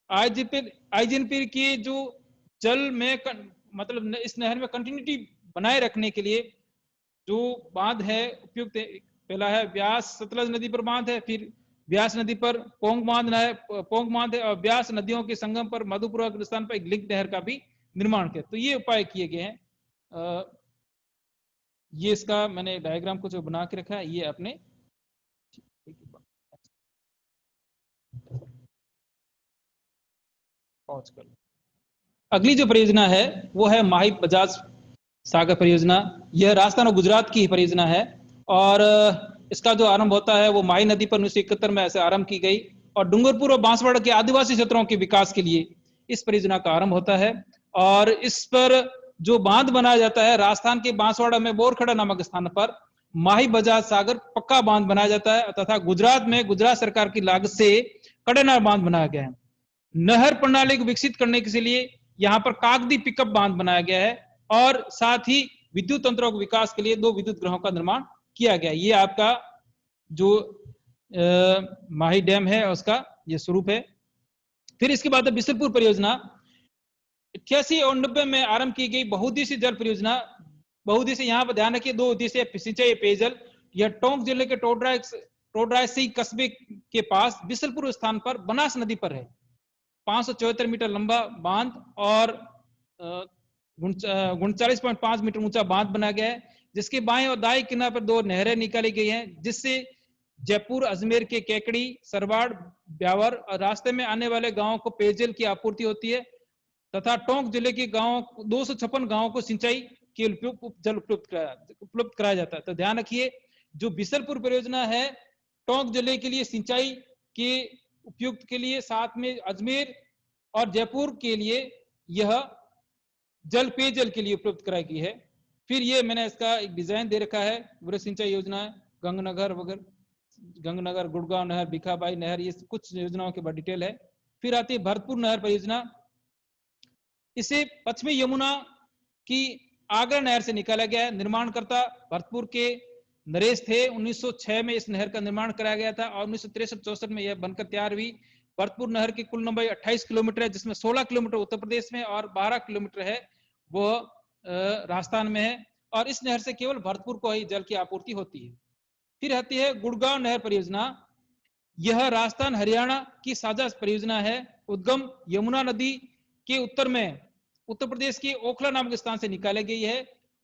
आईजीएनपी की जो जल में मतलब इस नहर में कंटिन्यूटी बनाए रखने के लिए जो बांध है उपयुक्त, पहला है व्यास सतलज नदी पर बांध है, फिर व्यास नदी पर पोंग बांध है, और व्यास नदियों के संगम पर मधुपुरा स्थान पर एक लिंक नहर का भी निर्माण किया। तो ये उपाय किए गए हैं। ये इसका मैंने डायग्राम को जो बना के रखा है, ये अपने पहुंच कर। अगली जो परियोजना है वो है माही बजाज सागर परियोजना। यह राजस्थान और गुजरात की परियोजना है, और इसका जो आरंभ होता है वो माही नदी पर 1971 में ऐसे आरंभ की गई, और डूंगरपुर और बांसवाड़ा के आदिवासी क्षेत्रों के विकास के लिए इस परियोजना का आरंभ होता है। और इस पर जो बांध बनाया जाता है, राजस्थान के बांसवाड़ा में बोरखड़ा नामक स्थान पर माही बजाज सागर पक्का बांध बनाया जाता है, तथा गुजरात में गुजरात सरकार की लागत से कड़ेनार बांध बनाया गया है। नहर प्रणाली को विकसित करने के लिए यहाँ पर कागदी पिकअप बांध बनाया गया है, और साथ ही विद्युत तंत्रों के विकास के लिए 2 विद्युत ग्रहों का निर्माण किया गया। ये आपका जो माही डैम है उसका ये स्वरूप है। फिर इसके बाद बिसलपुर परियोजना 88 और 90 में आरंभ की गई बहुउद्देशीय जल परियोजना। बहुउद्देशीय यहाँ पर ध्यान रखिए, 2 उद्देश्य सिंचाई पेयजल। यह टोंक जिले के टोडरायसी कस्बे के पास बिसलपुर स्थान पर बनास नदी पर है। 574 मीटर लंबा बांध और 39.5 मीटर ऊंचा बांध बना गया है, जिसके बाएं और दाएं किनारे पर 2 नहरें निकाली गई हैं, जिससे जयपुर अजमेर के केकड़ी, सरवाड़, ब्यावर और रास्ते में आने वाले गांवों को पेयजल की आपूर्ति होती है तथा टोंक जिले के गांवों 256 गांवों को सिंचाई के जल उपलब्ध कराया जाता है। तो ध्यान रखिए, जो बिसलपुर परियोजना है टोंक जिले के लिए सिंचाई के उपयुक्त के लिए, साथ में अजमेर और जयपुर के लिए यह जल पेयजल के लिए उपलब्ध कराई गई है। फिर ये मैंने इसका एक डिजाइन दे रखा है, वृहद सिंचाई योजना है, गंगनगर वगैरह, गंगनगर, गुड़गांव नहर, भिखाबाई नहर, ये कुछ योजनाओं के बाद डिटेल है। फिर आती है भरतपुर नहर परियोजना। इसे पश्चिमी यमुना की आगरा नहर से निकाला गया है। निर्माणकर्ता भरतपुर के नरेश थे। 1906 में इस नहर का निर्माण कराया गया था और 1963-64 में यह बनकर तैयार हुई। भरतपुर नहर की कुल लंबाई 28 किलोमीटर है, जिसमें 16 किलोमीटर उत्तर प्रदेश में और 12 किलोमीटर है वो राजस्थान में है, और इस नहर से केवल भरतपुर को ही जल की आपूर्ति होती है। फिर आती है गुड़गांव नहर परियोजना। यह राजस्थान हरियाणा की साझा परियोजना है। उद्गम यमुना नदी के उत्तर में उत्तर प्रदेश के ओखला नामक स्थान से निकाली गई है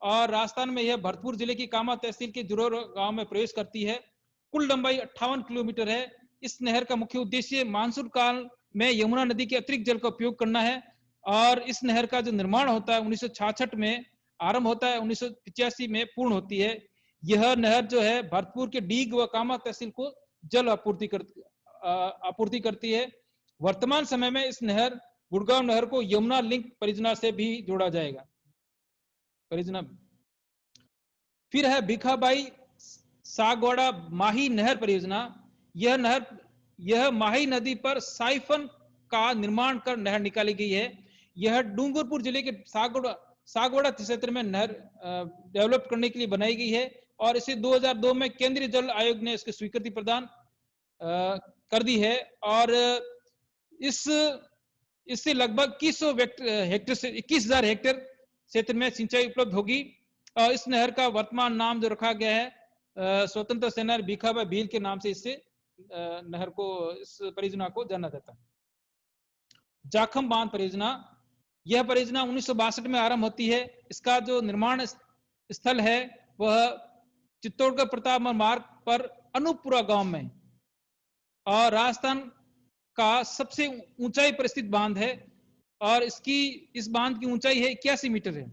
और राजस्थान में यह भरतपुर जिले की कामा तहसील के जुरोर गांव में प्रवेश करती है। कुल लंबाई 58 किलोमीटर है। इस नहर का मुख्य उद्देश्य मानसून काल में यमुना नदी के अतिरिक्त जल का उपयोग करना है और इस नहर का जो निर्माण होता है 1966 में आरंभ होता है, 1985 में पूर्ण होती है। यह नहर जो है भरतपुर के डीग व कामा तहसील को जल आपूर्ति करती है। वर्तमान समय में इस नहर गुड़गांव नहर को यमुना लिंक परियोजना से भी जोड़ा जाएगा परियोजना। फिर है भिखाबाई सागवाड़ा माही नहर परियोजना। यह माही नदी पर साइफन का निर्माण कर नहर निकाली गई है। यह डूंगरपुर जिले के सागवाड़ा क्षेत्र में नहर डेवलप करने के लिए बनाई गई है और इसे 2002 में केंद्रीय जल आयोग ने इसकी स्वीकृति प्रदान कर दी है और इससे लगभग 21,000 हेक्टेयर क्षेत्र में सिंचाई उपलब्ध होगी। इस नहर का वर्तमान नाम जो रखा गया है स्वतंत्र सेनानी भिखाबाई भील के नाम से इस परियोजना को जाना जाता है। जाखम बांध परियोजना। यह परियोजना 1962 में आरंभ होती है। इसका जो निर्माण स्थल है वह चित्तौड़गढ़ प्रताप मार्ग पर अनूपपुरा गांव में और राजस्थान का सबसे ऊंचाई पर स्थित बांध है और इस बांध की ऊंचाई है 81 मीटर है।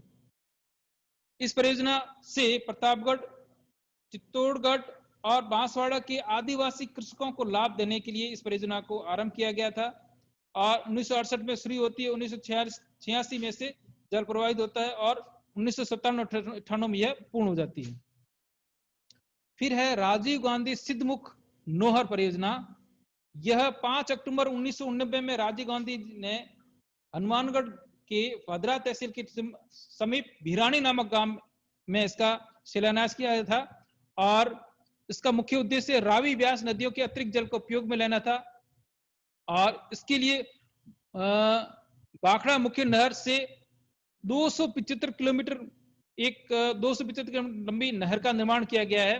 इस परियोजना से प्रतापगढ़, चित्तौड़गढ़ और बांसवाड़ा के आदिवासी कृषकों को लाभ देने के लिए इस परियोजना को आरंभ किया गया था और 1968 में शुरू होती है। 1986 में से जल प्रवाहित होता है और 1997-98 में यह पूर्ण हो जाती है। फिर है राजीव गांधी सिद्धमुख नोहर परियोजना। यह 5 अक्टूबर 1989 में राजीव गांधी ने हनुमानगढ़ के भद्रा तहसील के समीप भिरानी नामक गांव में इसका शिलान्यास किया था और इसका मुख्य उद्देश्य रावी व्यास नदियों के अतिरिक्त जल को उपयोग में लेना था और इसके लिए बाखड़ा मुख्य नहर से 275 किलोमीटर लंबी नहर का निर्माण किया गया है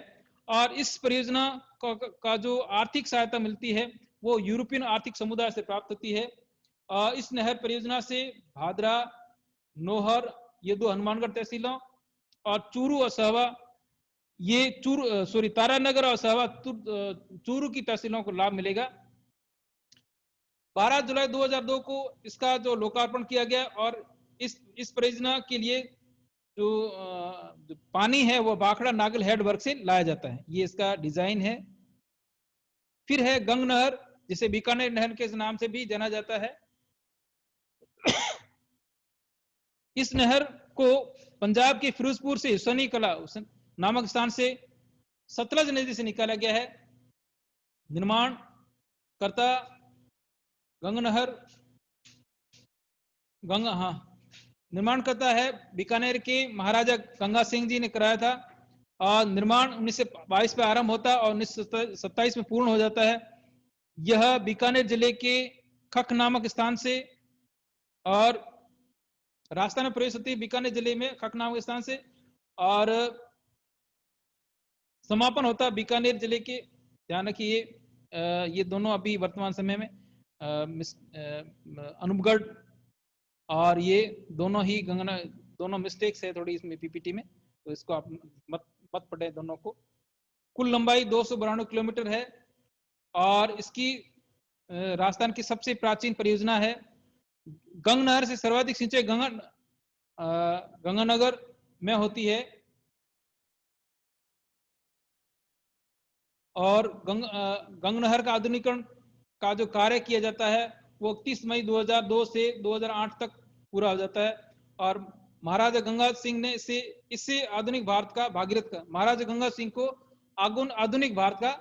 और इस परियोजना का जो आर्थिक सहायता मिलती है वो यूरोपियन आर्थिक समुदाय से प्राप्त होती है। इस नहर परियोजना से भादरा, नोहर, ये 2 हनुमानगढ़ तहसीलों और चूरू और सहवा, ये तारानगर और सहवा चूरू की तहसीलों को लाभ मिलेगा। 12 जुलाई 2002 को इसका जो लोकार्पण किया गया और इस परियोजना के लिए जो पानी है वो बाखड़ा नागल हेड वर्क से लाया जाता है। ये इसका डिजाइन है। फिर है गंग नहर, जिसे बीकानेर नहर के नाम से भी जाना जाता है। इस नहर को पंजाब के फिरोजपुर से हुसैनी कला नामक स्थान से सतलज नदी से निकाला गया है। निर्माण करता निर्माण करता है बीकानेर के महाराजा गंगा सिंह जी ने कराया था, और निर्माण 1922 में आरंभ होता है और 1927 में पूर्ण हो जाता है। यह बीकानेर जिले के खख नामक स्थान से, और राजस्थान में प्रवेश होती है बीकानेर जिले में खख नामक स्थान से, और समापन होता है बीकानेर जिले के, ध्यान रखिए ये दोनों अभी वर्तमान समय में अनूपगढ़, और ये दोनों ही गंगना, दोनों मिस्टेक्स है थोड़ी इसमें पीपीटी में, तो इसको आप मत पढ़े दोनों को। कुल लंबाई 292 किलोमीटर है, और इसकी राजस्थान की सबसे प्राचीन परियोजना है। गंग नहर से सर्वाधिक सिंचाई गंगानगर में होती है, और गंग नहर का आधुनिकीकरण का जो कार्य किया जाता है वो 31 मई 2002 से 2008 तक पूरा हो जाता है। और महाराजा गंगा सिंह ने इससे आधुनिक भारत का भागीरथ, महाराजा गंगा सिंह को आधुनिक भारत का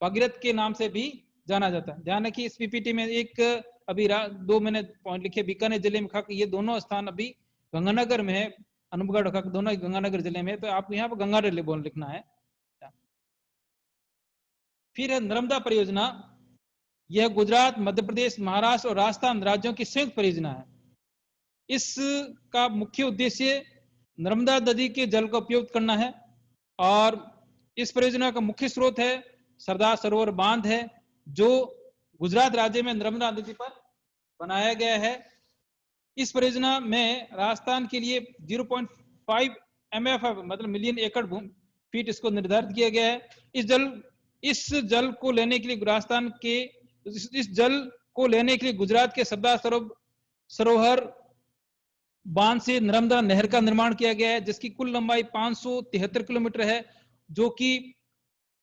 भागीरथ के नाम से भी जाना जाता है। ध्यान रखिए इस पीपीटी में एक अभी 2 मैंने पॉइंट लिखे, बीकानेर जिले में खक, ये दोनों स्थान अभी गंगानगर में है, अनूपगढ़ खक दोनों ही गंगानगर जिले में है, तो आपको यहाँ पर गंगानगर बोल लिखना है। फिर है नर्मदा परियोजना, यह गुजरात, मध्य प्रदेश, महाराष्ट्र और राजस्थान राज्यों की संयुक्त परियोजना है। इसका मुख्य उद्देश्य नर्मदा नदी के जल का उपयोग करना है, और इस परियोजना का मुख्य स्रोत है सरदार सरोवर बांध है, जो गुजरात राज्य में नर्मदा नदी पर बनाया गया है। इस परियोजना में राजस्थान के लिए 0.5 MFF मतलब मिलियन एकड़ भूमि फीट इसको निर्धारित किया गया है। इस जल को लेने के लिए राजस्थान के इस जल को लेने के लिए गुजरात के सरदार सरोवर बांध से नर्मदा नहर का निर्माण किया गया है, जिसकी कुल लंबाई 573 किलोमीटर है, जो कि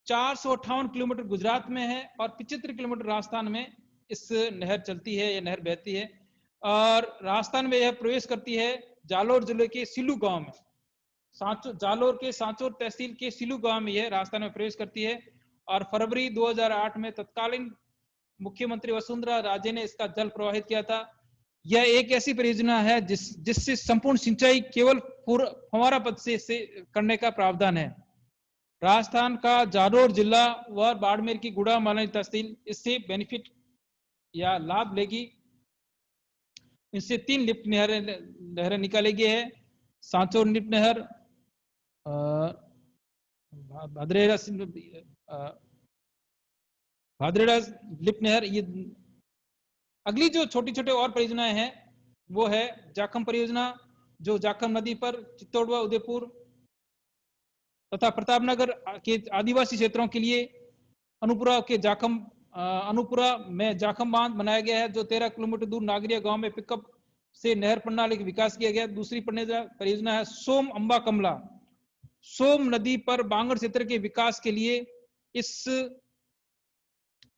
458 किलोमीटर गुजरात में है और 75 किलोमीटर राजस्थान में इस नहर चलती है, यह नहर बहती है। और राजस्थान में यह प्रवेश करती है जालोर जिले के सिलू गांव में, जालोर के सांचौर तहसील के सिलू गांव में यह राजस्थान में प्रवेश करती है। और फरवरी 2008 में तत्कालीन मुख्यमंत्री वसुंधरा राजे ने इसका जल प्रवाहित किया था। यह एक ऐसी परियोजना है जिससे संपूर्ण सिंचाई केवल फव्वारा पद्धति से करने का प्रावधान है। राजस्थान का जालोर जिला व बाड़मेर की गुड़ा मालनी तहसील इससे बेनिफिट या लाभ लेगी। इससे 3 लिफ्ट नहरें निकाली गई है, सांचौर लिफ्ट नहर, भादरेड़ा लिफ्ट नहर। ये अगली जो छोटी छोटे और परियोजनाएं हैं वो है जाखम परियोजना, जो जाखम नदी पर चित्तौड़गढ़, उदयपुर तथा प्रतापनगर के आदिवासी क्षेत्रों के लिए अनुपुरा में जाखम बांध बनाया गया है, जो 13 किलोमीटर दूर नागरिया गांव में पिकअप से नहर प्रणाली का विकास किया गया। दूसरी परियोजना है सोम अंबा कमला, सोम नदी पर बांगड़ क्षेत्र के विकास के लिए इस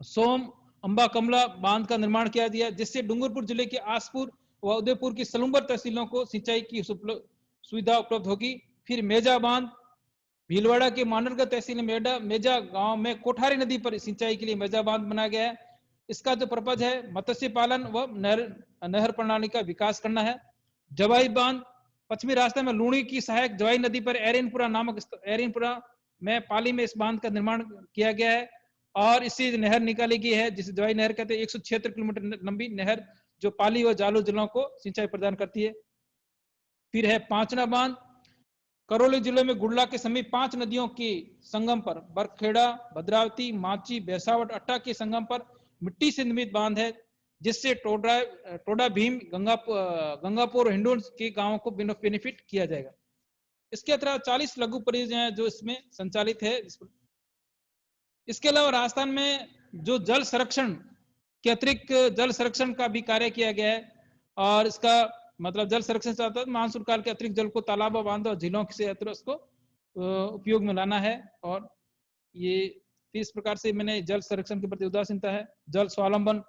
सोम अंबा कमला बांध का निर्माण किया गया, जिससे डूंगरपुर जिले के आसपुर व उदयपुर की सलुम्बर तहसीलों को सिंचाई की सुविधा उपलब्ध होगी। फिर मेजा बांध, भीलवाड़ा के मांडरगढ़ तहसील में मेजा गांव में कोठारी नदी पर सिंचाई के लिए मेजा बांध बनाया गया है। इसका जो पर्पज है मत्स्य पालन व नहर प्रणाली का विकास करना है। जवाई बांध, पश्चिमी राजस्थान में लूणी की सहायक जवाई नदी पर एरिनपुरा में पाली में इस बांध का निर्माण किया गया है, और इससे नहर निकाली गई है जिसे जवाई नहर कहते हैं। 176 किलोमीटर लंबी नहर जो पाली व जालोर जिलों को सिंचाई प्रदान करती है। फिर है पांचना बांध, करौली जिले में गुड़ला के समीप 5 नदियों के संगम पर बरखेड़ा, भद्रावती, माची, बेसावट, अट्टा के संगम पर मिट्टी से निर्मित बांध है, जिससे टोडा भीम, गंगापुर, हिंडोन के गांवों को बेनिफिट किया जाएगा। इसके अलावा 40 लघु परियोजनाएं जो इसमें संचालित है। इसके अलावा राजस्थान में जो जल संरक्षण के अतिरिक्त जल संरक्षण का भी कार्य किया गया है, और इसका मतलब जल संरक्षण चाहता है मानसून काल के अतिरिक्त जल को तालाबों, बांधों और झीलों से उसको उपयोग में लाना है। और ये इस प्रकार से मैंने जल संरक्षण के प्रति उदासीनता है। जल स्वावलंबन,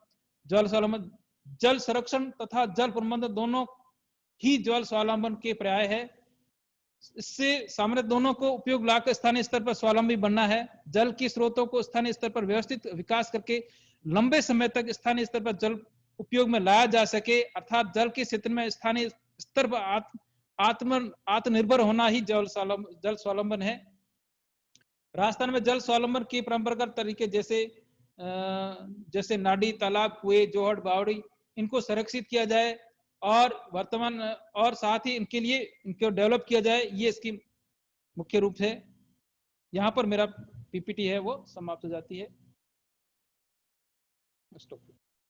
जल संरक्षण तथा जल प्रबंधन दोनों ही जल स्वावलंबन के पर्याय है। इससे सामान्य दोनों को उपयोग लाकर स्थानीय स्तर पर स्वावलंबी बनना है। जल के स्रोतों को स्थानीय स्तर पर व्यवस्थित विकास करके लंबे समय तक स्थानीय स्तर पर जल उपयोग में लाया जा सके, अर्थात जल के क्षेत्र में स्थानीय स्तर पर आत्मनिर्भर होना ही जल स्वावलंबन है। राजस्थान में जल स्वावलंबन की परंपरागत तरीके जैसे नाडी, तालाब, कुएं, जोहड़, बावड़ी, इनको संरक्षित किया जाए और वर्तमान और साथ ही इनको डेवलप किया जाए, ये इसकी मुख्य रूप है। यहाँ पर मेरा पीपीटी है वो समाप्त हो जाती है।